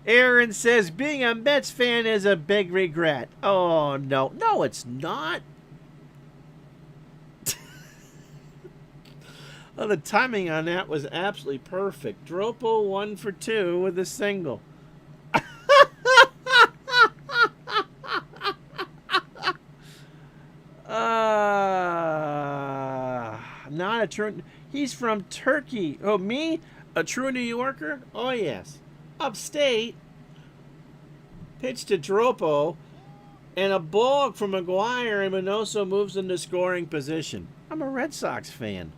Aaron says, being a Mets fan is a big regret. Oh, no. No, it's not. Oh, the timing on that was absolutely perfect. Dropo 1 for 2 with a single. Not a true... He's from Turkey. Oh, me? A true New Yorker? Oh, yes. Upstate. Pitch to Dropo. And a ball from McGuire, and Minoso moves into scoring position. I'm a Red Sox fan.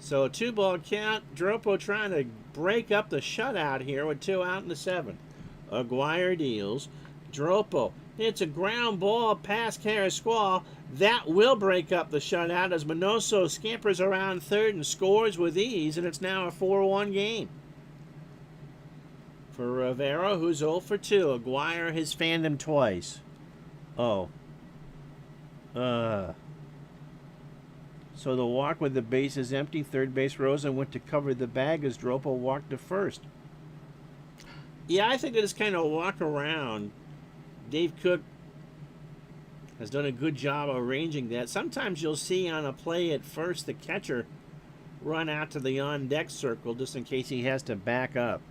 So a 2-ball count. Dropo trying to break up the shutout here with 2 out in the 7th. McGuire deals. Dropo hits a ground ball past Carrasqual. That will break up the shutout as Minoso scampers around third and scores with ease, and it's now a 4-1 game. For Rivera, who's 0 for 2. McGuire has fanned him twice. Oh. So the walk with the bases empty. Third base Rosen went to cover the bag as Dropo walked to first. Yeah, I think they just kind of walk around. Dave Cook has done a good job arranging that. Sometimes you'll see on a play at first the catcher run out to the on-deck circle just in case he has to back up.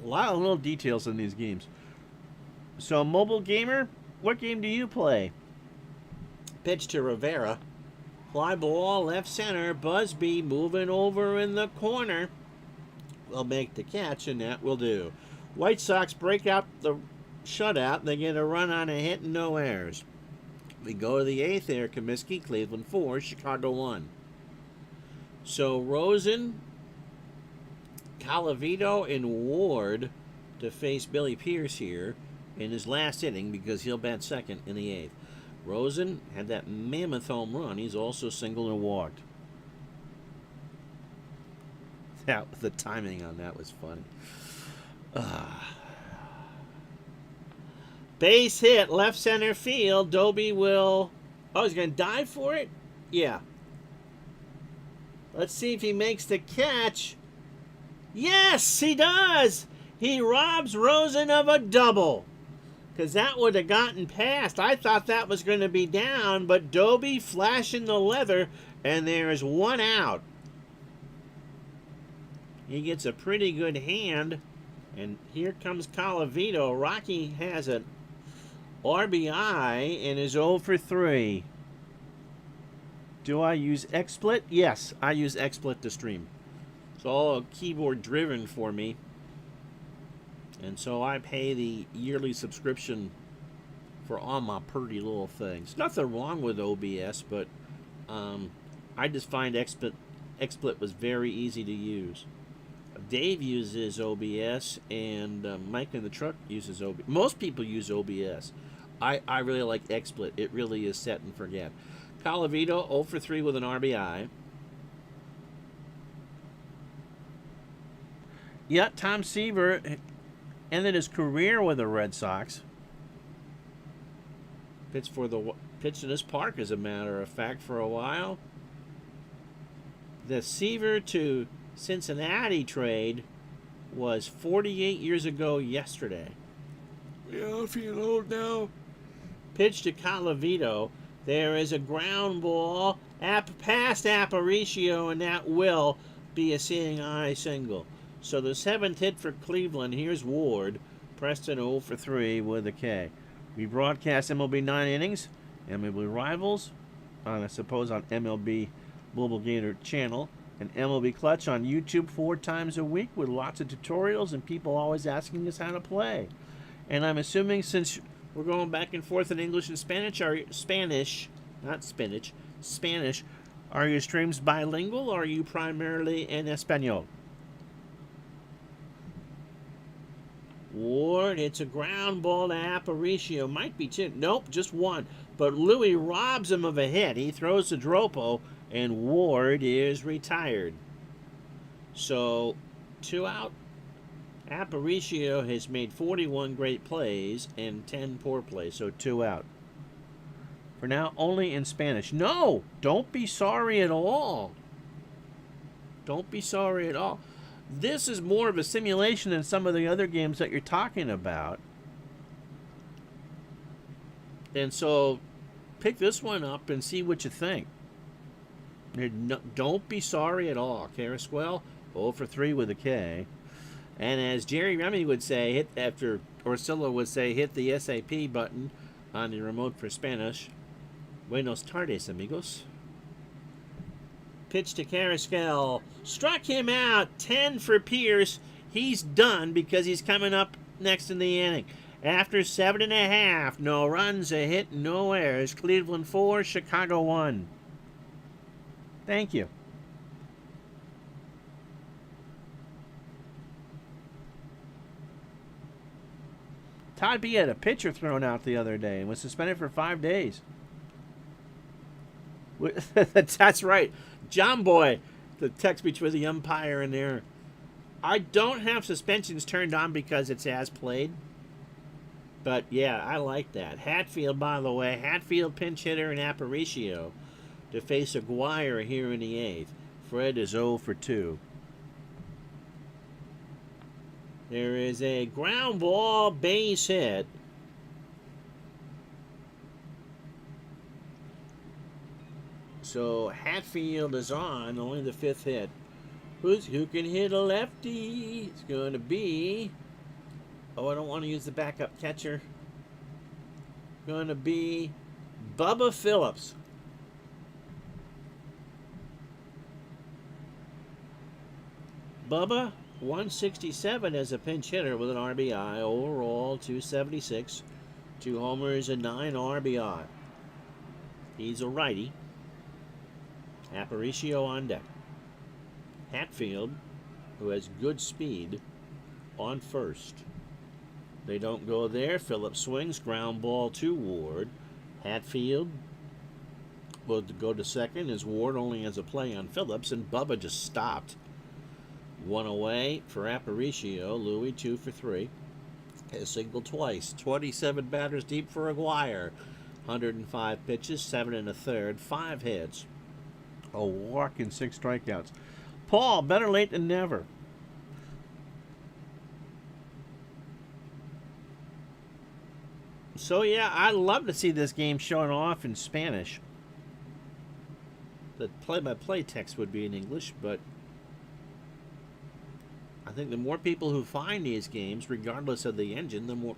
A lot of little details in these games. So, mobile gamer, what game do you play? Pitch to Rivera. Fly ball, left center. Busby moving over in the corner. Will make the catch, and that will do. White Sox break out the shutout. They get a run on a hit and no errors. We go to the 8th there. Comiskey, Cleveland 4, Chicago 1. So Rosen, Calavito, and Ward to face Billy Pierce here in his last inning because he'll bat second in the 8th. Rosen had that mammoth home run. He's also singled and walked. The timing on that was funny. Base hit, left center field. Doby will... Oh, he's going to dive for it? Yeah. Let's see if he makes the catch. Yes, he does. He robs Rosen of a double. Because that would have gotten past. I thought that was going to be down, but Doby flashing the leather, and there's 1 out. He gets a pretty good hand, and here comes Calavito. Rocky has an RBI and is 0 for 3. Do I use XSplit? Yes, I use XSplit to stream. It's all keyboard driven for me. And so I pay the yearly subscription for all my pretty little things. Nothing wrong with OBS, but I just find XSplit was very easy to use. Dave uses OBS, and Mike in the truck uses OBS. Most people use OBS. I really like XSplit. It really is set and forget. Calavito 0 for 3 with an RBI. Yeah, Tom Seaver ended his career with the Red Sox. Pitch for the pitched in this park, as a matter of fact, for a while. The Seaver to Cincinnati trade was 48 years ago yesterday. Yeah, I feel old now. Pitch to Calavito. There is a ground ball past Aparicio, and that will be a seeing eye single. So the 7th hit for Cleveland. Here's Ward. Preston 0 for 3 with a K. We broadcast MLB 9 innings, MLB Rivals, I suppose on MLB Mobile Gator channel, and MLB Clutch on YouTube 4 times a week with lots of tutorials and people always asking us how to play. And I'm assuming since we're going back and forth in English and Spanish, Spanish, are your streams bilingual or are you primarily in Espanol? Ward, it's a ground ball to Aparicio. Might be two. Nope, just one. But Louis robs him of a hit. He throws to Dropo, and Ward is retired. So, 2 out. Aparicio has made 41 great plays and 10 poor plays, so 2 out. For now, only in Spanish. No! Don't be sorry at all. Don't be sorry at all. This is more of a simulation than some of the other games that you're talking about. And so, pick this one up and see what you think. Don't be sorry at all. Carrasquel, 0 for 3 with a K. And as Jerry Remy would say, hit after Orsillo would say, hit the SAP button on the remote for Spanish. Buenos tardes, amigos. Pitch to Carrasquel. Struck him out. 10 for Pierce. He's done because he's coming up next in the inning. After 7.5, no runs, a hit, no errors. Cleveland 4, Chicago 1. Thank you. Todd B had a pitcher thrown out the other day and was suspended for 5 days. That's right. John Boy, the text between the umpire and there. I don't have suspensions turned on because it's as played. But, yeah, I like that. Hatfield, by the way. Hatfield pinch hitter and Aparicio to face Aguirre here in the 8th. Fred is 0 for 2. There is a ground ball base hit. So Hatfield is on, only the 5th hit. Who can hit a lefty? It's going to be... Oh, I don't want to use the backup catcher. Going to be Bubba Phillips. Bubba, 167 as a pinch hitter with an RBI. Overall, 276. 2 homers and 9 RBI. He's a righty. Aparicio on deck. Hatfield, who has good speed, on first. They don't go there. Phillips swings. Ground ball to Ward. Hatfield will go to second as Ward only has a play on Phillips, and Bubba just stopped. 1 away for Aparicio. Louis 2 for 3. Has singled twice. 27 batters deep for Aguirre. 105 pitches, 7 1/3, 5 hits. A walk and 6 strikeouts. Paul, better late than never. So, yeah, I'd love to see this game showing off in Spanish. The play-by-play text would be in English, but I think the more people who find these games, regardless of the engine, the more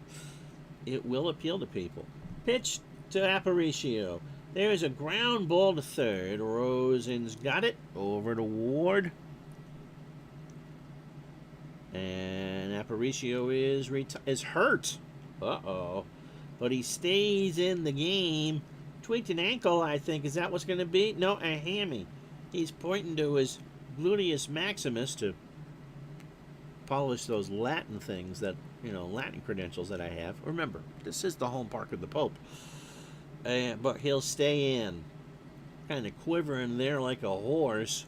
it will appeal to people. Pitch to Aparicio. There's a ground ball to third. Rosen's got it. Over to Ward. And Aparicio is hurt. Uh-oh. But he stays in the game. Tweaked an ankle, I think. Is that what's going to be? No, a hammy. He's pointing to his gluteus maximus to polish those Latin things that, Latin credentials that I have. Remember, this is the home park of the Pope. But he'll stay in. Kind of quivering there like a horse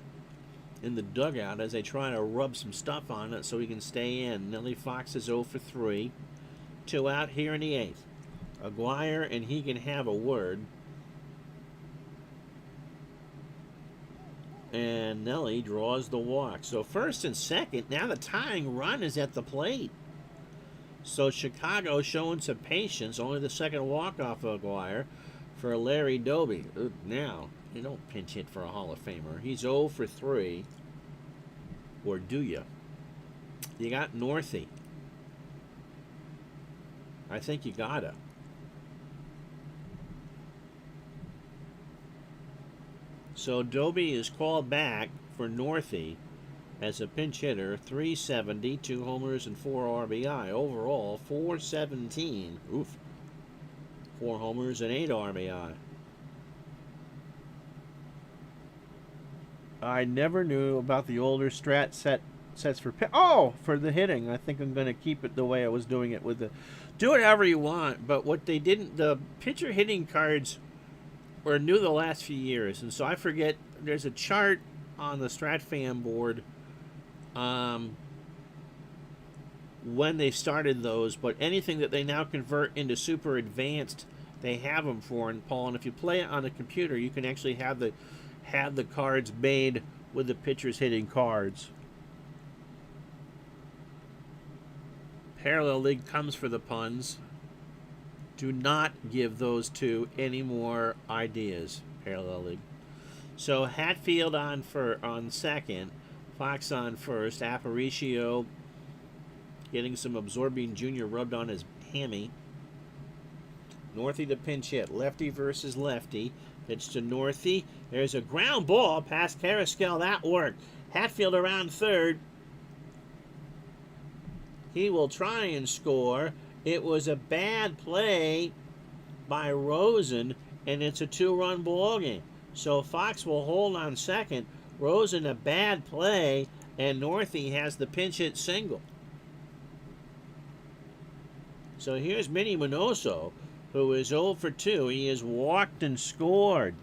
in the dugout as they try to rub some stuff on it so he can stay in. Nellie Fox is 0 for 3. 2 out here in the 8th. Aguirre and he can have a word. And Nelly draws the walk. So first and second, now the tying run is at the plate. So Chicago showing some patience. Only the second walk-off of Aguirre for Larry Doby. Now, you don't pinch hit for a Hall of Famer. He's 0 for 3. Or do you? You got Northey. I think you gotta. So Doby is called back for Northey as a pinch hitter. 370, 2 homers, and 4 RBI. Overall, 417. Oof. 4 homers and 8 RBI. I never knew about the older sets for for the hitting. I think I'm going to keep it the way I was doing it with the. Do whatever you want, but what they didn't, the pitcher hitting cards were new the last few years, and so I forget. There's a chart on the StratFan board when they started those, but anything that they now convert into super advanced, they have them for. And Paul, and if you play it on a computer, you can actually have the cards made with the pitchers hitting cards. Parallel League comes for the puns. Do not give those two any more ideas, Parallel League. So Hatfield on second, Fox on first, Aparicio getting some absorbing junior rubbed on his hammy. Northey to pinch hit, lefty versus lefty. Pitch to Northey. There's a ground ball past Carrasquel. That worked. Hatfield around third. He will try and score. It was a bad play by Rosen, and it's a 2-run ball game. So Fox will hold on second. Rosen a bad play, and Northey has the pinch hit single. So here's Minnie Minoso, who is 0 for 2. He has walked and scored.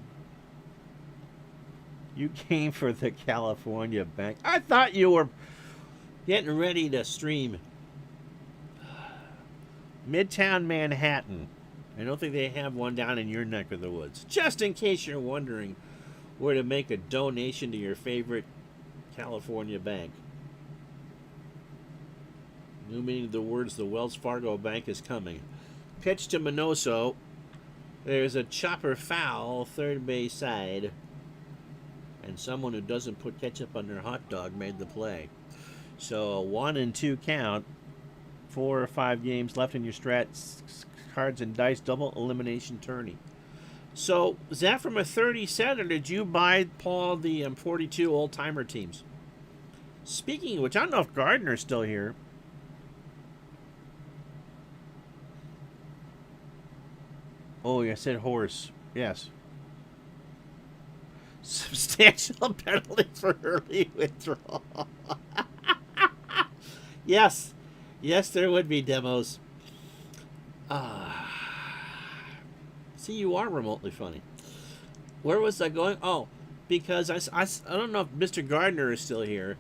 You came for the California Bank. I thought you were getting ready to stream Midtown Manhattan. I don't think they have one down in your neck of the woods. Just in case you're wondering where to make a donation to your favorite California bank. New meaning of the words, the Wells Fargo Bank is coming. Pitch to Minoso. There's a chopper foul, third base side. And someone who doesn't put ketchup on their hot dog made the play. So a 1-2 count. 4 or 5 games left in your strats, cards and dice, double elimination tourney. So, is that from a 30 set, or did you buy, Paul, the 42 old-timer teams? Speaking of which, I don't know if Gardner's still here. Oh, I said horse. Yes. Substantial penalty for early withdrawal. Yes. Yes, there would be demos. See, you are remotely funny. Where was I going? Oh, because I don't know if Mr. Gardner is still here.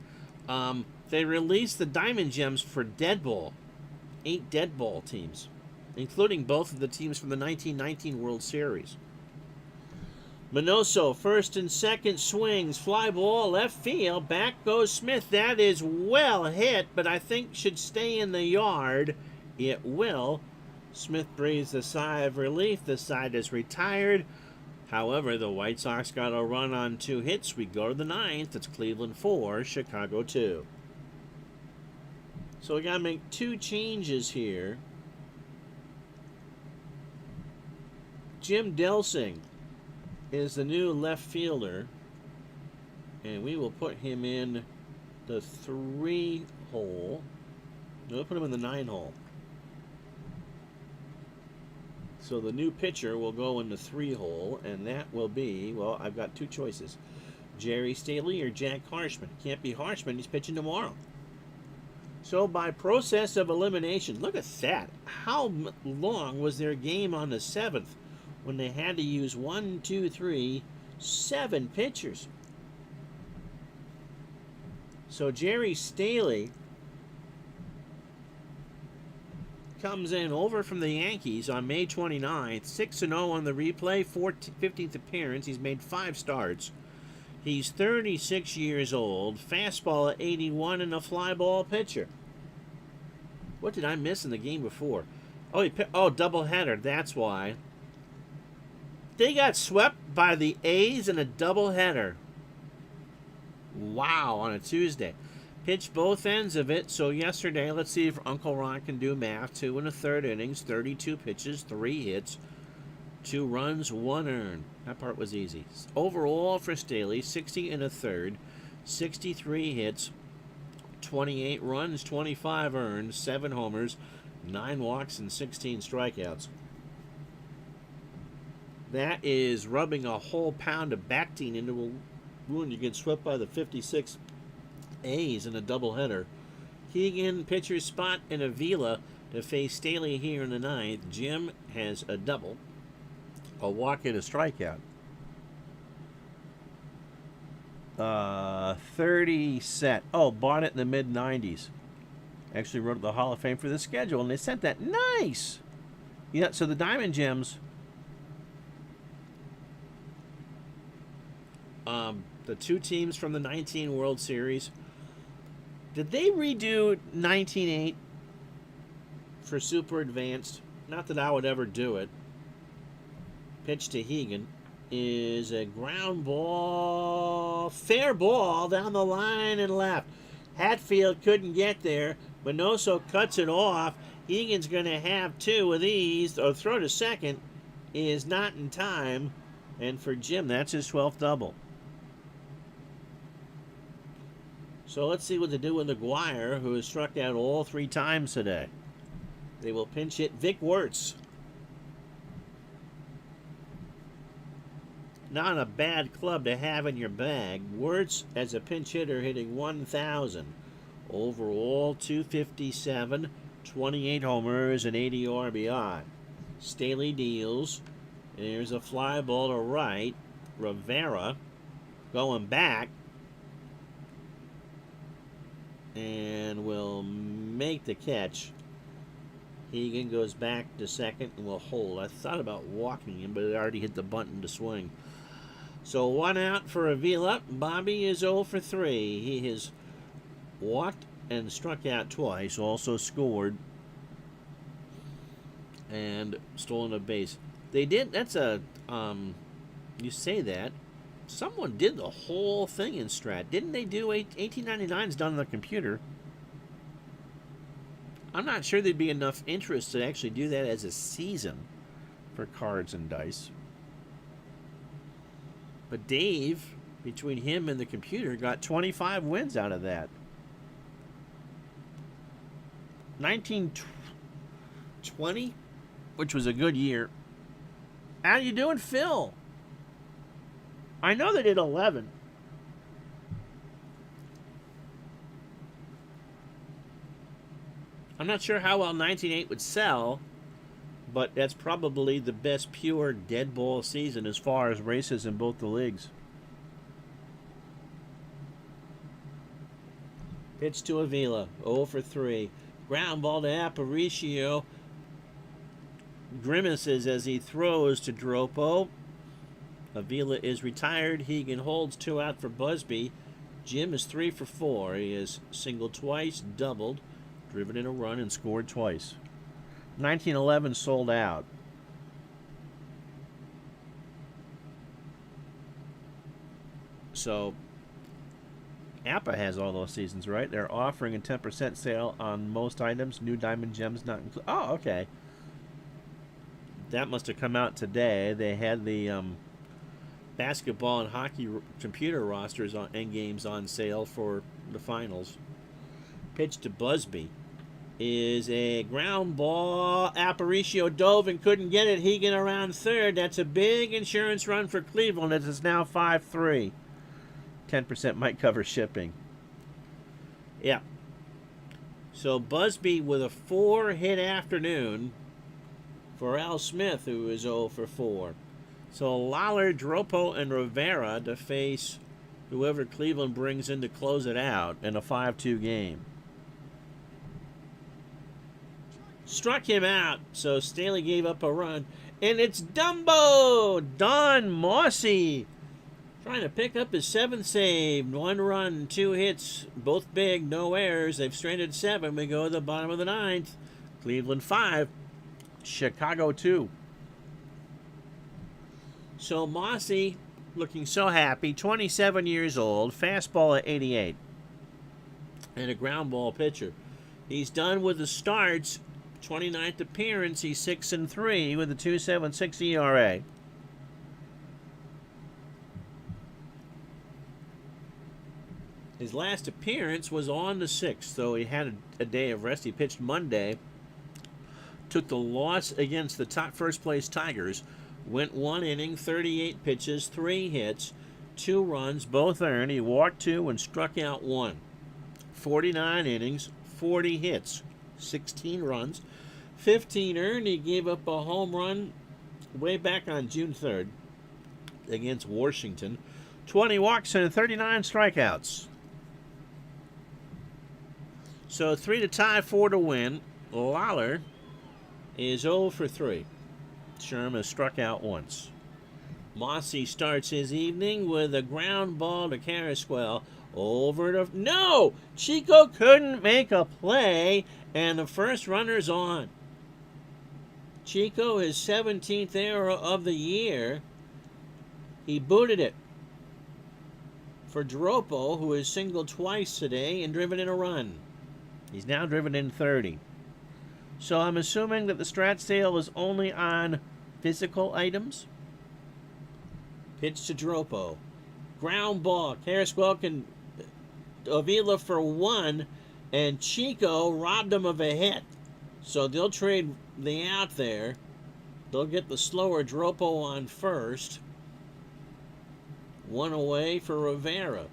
They released the Diamond Gems for Dead Ball. 8 Dead Ball teams, including both of the teams from the 1919 World Series. Minoso, first and second swings, fly ball, left field, back goes Smith. That is well hit, but I think should stay in the yard. It will. Smith breathes a sigh of relief. The side is retired. However, the White Sox got a run on 2 hits. We go to the 9th. It's Cleveland 4, Chicago 2. So we got to make 2 changes here. Jim Delsing is the new left fielder, and we will put him in the 3 hole. No, we'll put him in the 9 hole. So the new pitcher will go in the 3 hole, and that will be, well, I've got 2 choices. Jerry Staley or Jack Harshman. Can't be Harshman, he's pitching tomorrow. So by process of elimination, look at that. How long was their game on the 7th? When they had to use 7 pitchers. So Jerry Staley comes in over from the Yankees on May 29th, 6-0 on the replay, 15th appearance. He's made 5 starts. He's 36 years old, fastball at 81, and a fly ball pitcher. What did I miss in the game before? Oh, doubleheader. That's why. They got swept by the A's in a doubleheader. Wow, on a Tuesday. Pitched both ends of it. So yesterday, let's see if Uncle Ron can do math. 2 1/3 innings, 32 pitches, 3 hits, 2 runs, 1 earned. That part was easy. Overall for Staley, 60 1/3, 63 hits, 28 runs, 25 earned, 7 homers, 9 walks, and 16 strikeouts. That is rubbing a whole pound of Bactine into a wound. You get swept by the 56 A's in a doubleheader. Keegan, pitcher's spot in Avila to face Staley here in the 9th. Jim has a double, a walk, and a strikeout. 30 set. Oh, bought it in the mid-90s. Actually wrote the Hall of Fame for the schedule, and they sent that. Nice! Yeah, so the Diamond Gems, the 2 teams from the 19 World Series, did they redo 19-8 for Super Advanced? Not that I would ever do it. Pitch to Hegan is a ground ball, fair ball down the line and left. Hatfield couldn't get there. Minoso cuts it off. Hegan's going to have 2 of these, or throw to second is not in time. And for Jim, that's his 12th double. So let's see what they do with McGuire, who has struck out all 3 times today. They will pinch hit Vic Wirtz. Not a bad club to have in your bag. Wirtz as a pinch hitter hitting 1,000. Overall, 257, 28 homers, and 80 RBI. Staley deals. And there's a fly ball to right. Rivera going back. And will make the catch. Hegan goes back to second and will hold. I thought about walking him, but it already hit the button to swing. So 1 out for Avila. Bobby is 0 for 3. He has walked and struck out twice. Also scored and stolen a base. They did. That's a you say that. Someone did the whole thing in Strat. Didn't they do 1899's done on the computer? I'm not sure there'd be enough interest to actually do that as a season for cards and dice. But Dave, between him and the computer, got 25 wins out of that. 1920, which was a good year. How you doing, Phil? I know they did 11. I'm not sure how well 19-8 would sell, but that's probably the best pure dead ball season as far as races in both the leagues. Pitch to Avila, 0 for 3. Ground ball to Aparicio. Grimaces as he throws to Dropo. Avila is retired. Hegan holds 2 out for Busby. Jim is 3 for 4. He has singled twice, doubled, driven in a run, and scored twice. 1911 sold out. So, Appa has all those seasons, right? They're offering a 10% sale on most items. New Diamond Gems not included. Oh, okay. That must have come out today. They had the basketball and hockey computer rosters on end games on sale for the finals. Pitch to Busby is a ground ball. Aparicio dove and couldn't get it. Hegan around third. That's a big insurance run for Cleveland. It is now 5-3. 10% might cover shipping. Yeah. So Busby with a 4-hit afternoon for Al Smith, who is 0 for 4. So Lawler, Dropo, and Rivera to face whoever Cleveland brings in to close it out in a 5-2 game. Struck him out, so Staley gave up a run. And it's Dumbo! Don Mossy Trying to pick up his 7th save. 1 run, 2 hits, both big, no errors. They've stranded 7. We go to the bottom of the 9th. Cleveland 5, Chicago 2. So Mossy looking so happy, 27 years old, fastball at 88, and a ground ball pitcher. He's done with the starts. 29th appearance, he's 6-3 with a 2.76 ERA. His last appearance was on the 6th, so he had a day of rest. He pitched Monday, took the loss against the first place Tigers, went 1 inning, 38 pitches, 3 hits, 2 runs, both earned. He walked 2 and struck out 1. 49 innings, 40 hits, 16 runs, 15 earned. He gave up a home run way back on June 3rd against Washington. 20 walks and 39 strikeouts. So 3 to tie, 4 to win. Lawler is 0 for 3. Sherm has struck out once. Mossy starts his evening with a ground ball to Carrasquel. Over to... No! Chico couldn't make a play, and the first runner's on. Chico, his 17th error of the year. He booted it for Dropo, who has singled twice today and driven in a run. He's now driven in 30. So I'm assuming that the strat sale is only on physical items. Pitch to Dropo. Ground ball. Carrasquel can Avila for 1, and Chico robbed him of a hit. So they'll trade the out there. They'll get the slower Dropo on first. 1 away for Rivera,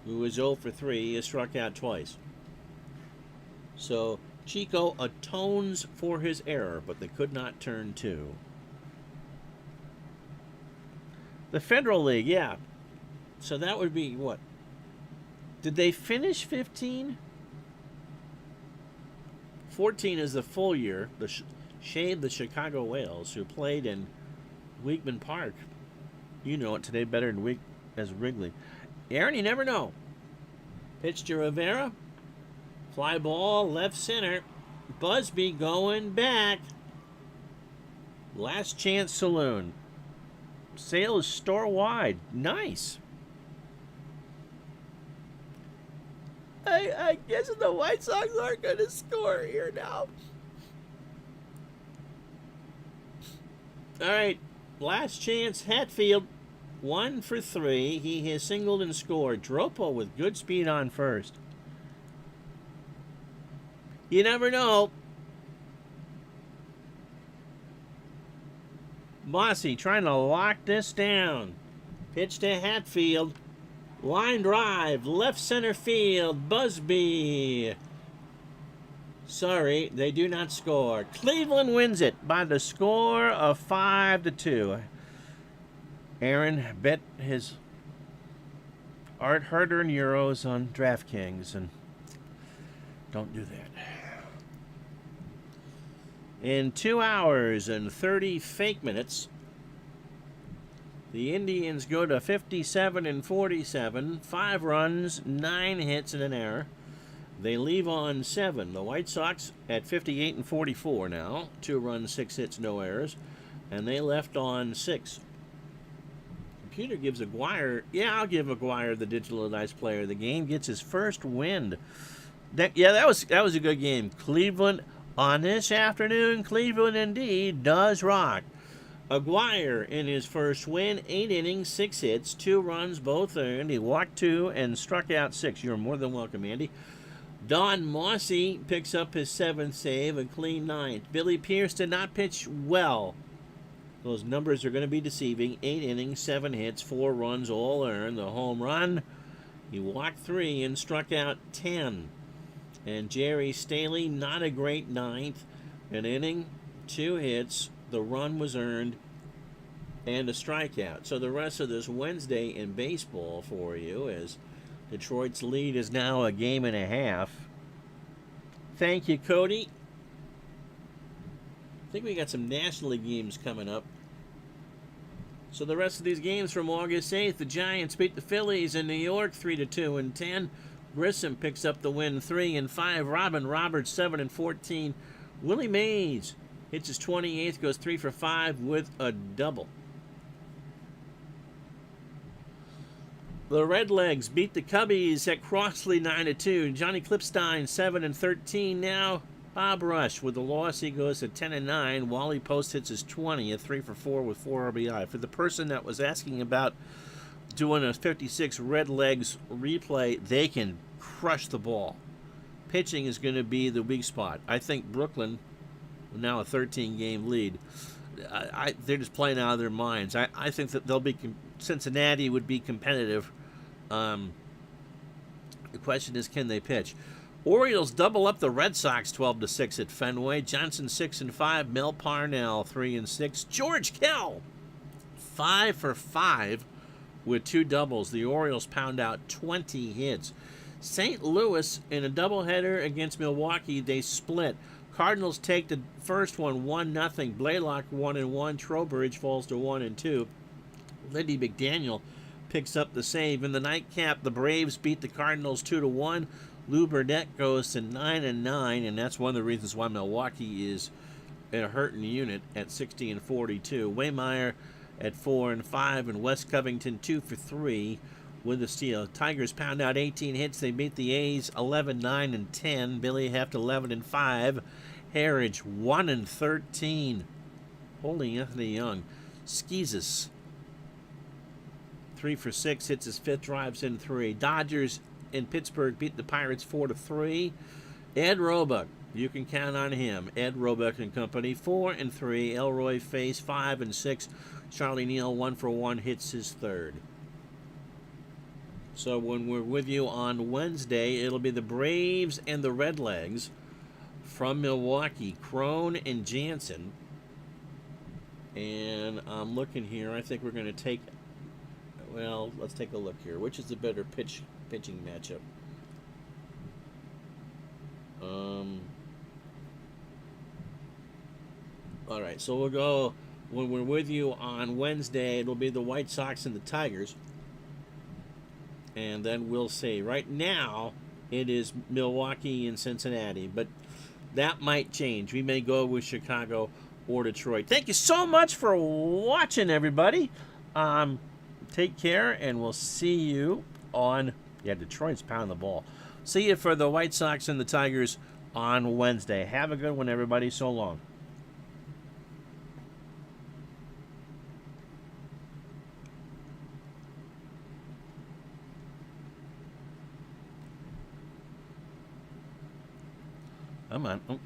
who is 0 for 3. He has struck out twice. So Chico atones for his error, but they could not turn 2. The Federal League, yeah. So that would be what? Did they finish 15? 14 is the full year. The shade the Chicago Whales, who played in Weekman Park. You know it today better than as Wrigley. Aaron, you never know. Pitch to Rivera. Fly ball, left center. Busby going back. Last Chance Saloon. Sale is store wide. Nice. I guess the White Sox aren't going to score here now. All right. Last chance, Hatfield. 1 for 3. He has singled and scored. Dropo with good speed on first. You never know. Mossy trying to lock this down. Pitch to Hatfield. Line drive. Left center field. Busby. Sorry, they do not score. Cleveland wins it by the score of 5-2. Aaron bet his hard-earned euros on DraftKings, and don't do that. In 2 hours and 30 fake minutes, the Indians go to 57-47, 5 runs, 9 hits, and an error. They leave on 7. The White Sox at 58-44 now, 2 runs, 6 hits, no errors, and they left on 6. Computer gives Aguirre, I'll give Aguirre the digital dice player of the game. Gets his first win. That was a good game. Cleveland on this afternoon. Cleveland indeed does rock. Aguirre in his first win, 8 innings, 6 hits, 2 runs, both earned. He walked 2 and struck out 6. You're more than welcome, Andy. Don Mossy picks up his 7th save, a clean 9th. Billy Pierce did not pitch well. Those numbers are going to be deceiving. 8 innings, 7 hits, 4 runs, all earned. The home run, he walked 3 and struck out 10. And Jerry Staley, not a great 9th. An inning, 2 hits, the run was earned, and a strikeout. So the rest of this Wednesday in baseball for you is Detroit's lead is now a game and a half. Thank you, Cody. I think we got some National League games coming up. So the rest of these games from August 8th, the Giants beat the Phillies in New York 3-2 and 10. Grissom picks up the win 3-5. Robin Roberts 7-14. Willie Mays hits his 28th, goes 3 for 5 with a double. The Redlegs beat the Cubbies at Crossley 9-2. Johnny Klipstein 7-13 now. Bob Rush with the loss, he goes to 10-9. Wally Post hits his 20th, 3 for 4 with 4 RBI. For the person that was asking about doing a 56 Redlegs replay, they can crush the ball. Pitching is going to be the weak spot. I think Brooklyn, now a 13-game lead, they're just playing out of their minds. I think that they'll be Cincinnati would be competitive. The question is, can they pitch? Orioles double up the Red Sox 12-6 at Fenway. Johnson 6-5. Mel Parnell 3-6. George Kell 5 for 5 with 2 doubles. The Orioles pound out 20 hits. St. Louis in a doubleheader against Milwaukee, they split. Cardinals take the first one 1-0. Blaylock 1-1. Trowbridge falls to 1-2. Lindy McDaniel picks up the save. In the nightcap, the Braves beat the Cardinals 2-1. Lou Burnett goes to 9-9, and that's one of the reasons why Milwaukee is in a hurting unit at 60-42. Waymeyer at 4-5, and West Covington 2 for 3 with a steal. Tigers pound out 18 hits. They beat the A's 11-9-10. Billy Heft 11-5. Harridge 1-13. Holding Anthony Young. Skeezus 3 for 6, hits his 5th, drives in 3. Dodgers in Pittsburgh beat the Pirates 4-3. Ed Roebuck, you can count on him. Ed Roebuck and Company 4-3. Elroy Face 5-6. Charlie Neal 1 for 1, hits his 3rd. So when we're with you on Wednesday, it'll be the Braves and the Redlegs from Milwaukee. Crone and Jansen. And I'm looking here. I think we're going to take. Well, let's take a look here. Which is the better pitching matchup? All right, so we'll go, when we're with you on Wednesday, it'll be the White Sox and the Tigers. And then we'll see. Right now, it is Milwaukee and Cincinnati, but that might change. We may go with Chicago or Detroit. Thank you so much for watching, everybody. Take care, and we'll see you on, Detroit's pounding the ball. See you for the White Sox and the Tigers on Wednesday. Have a good one, everybody. So long. Come on. Oh.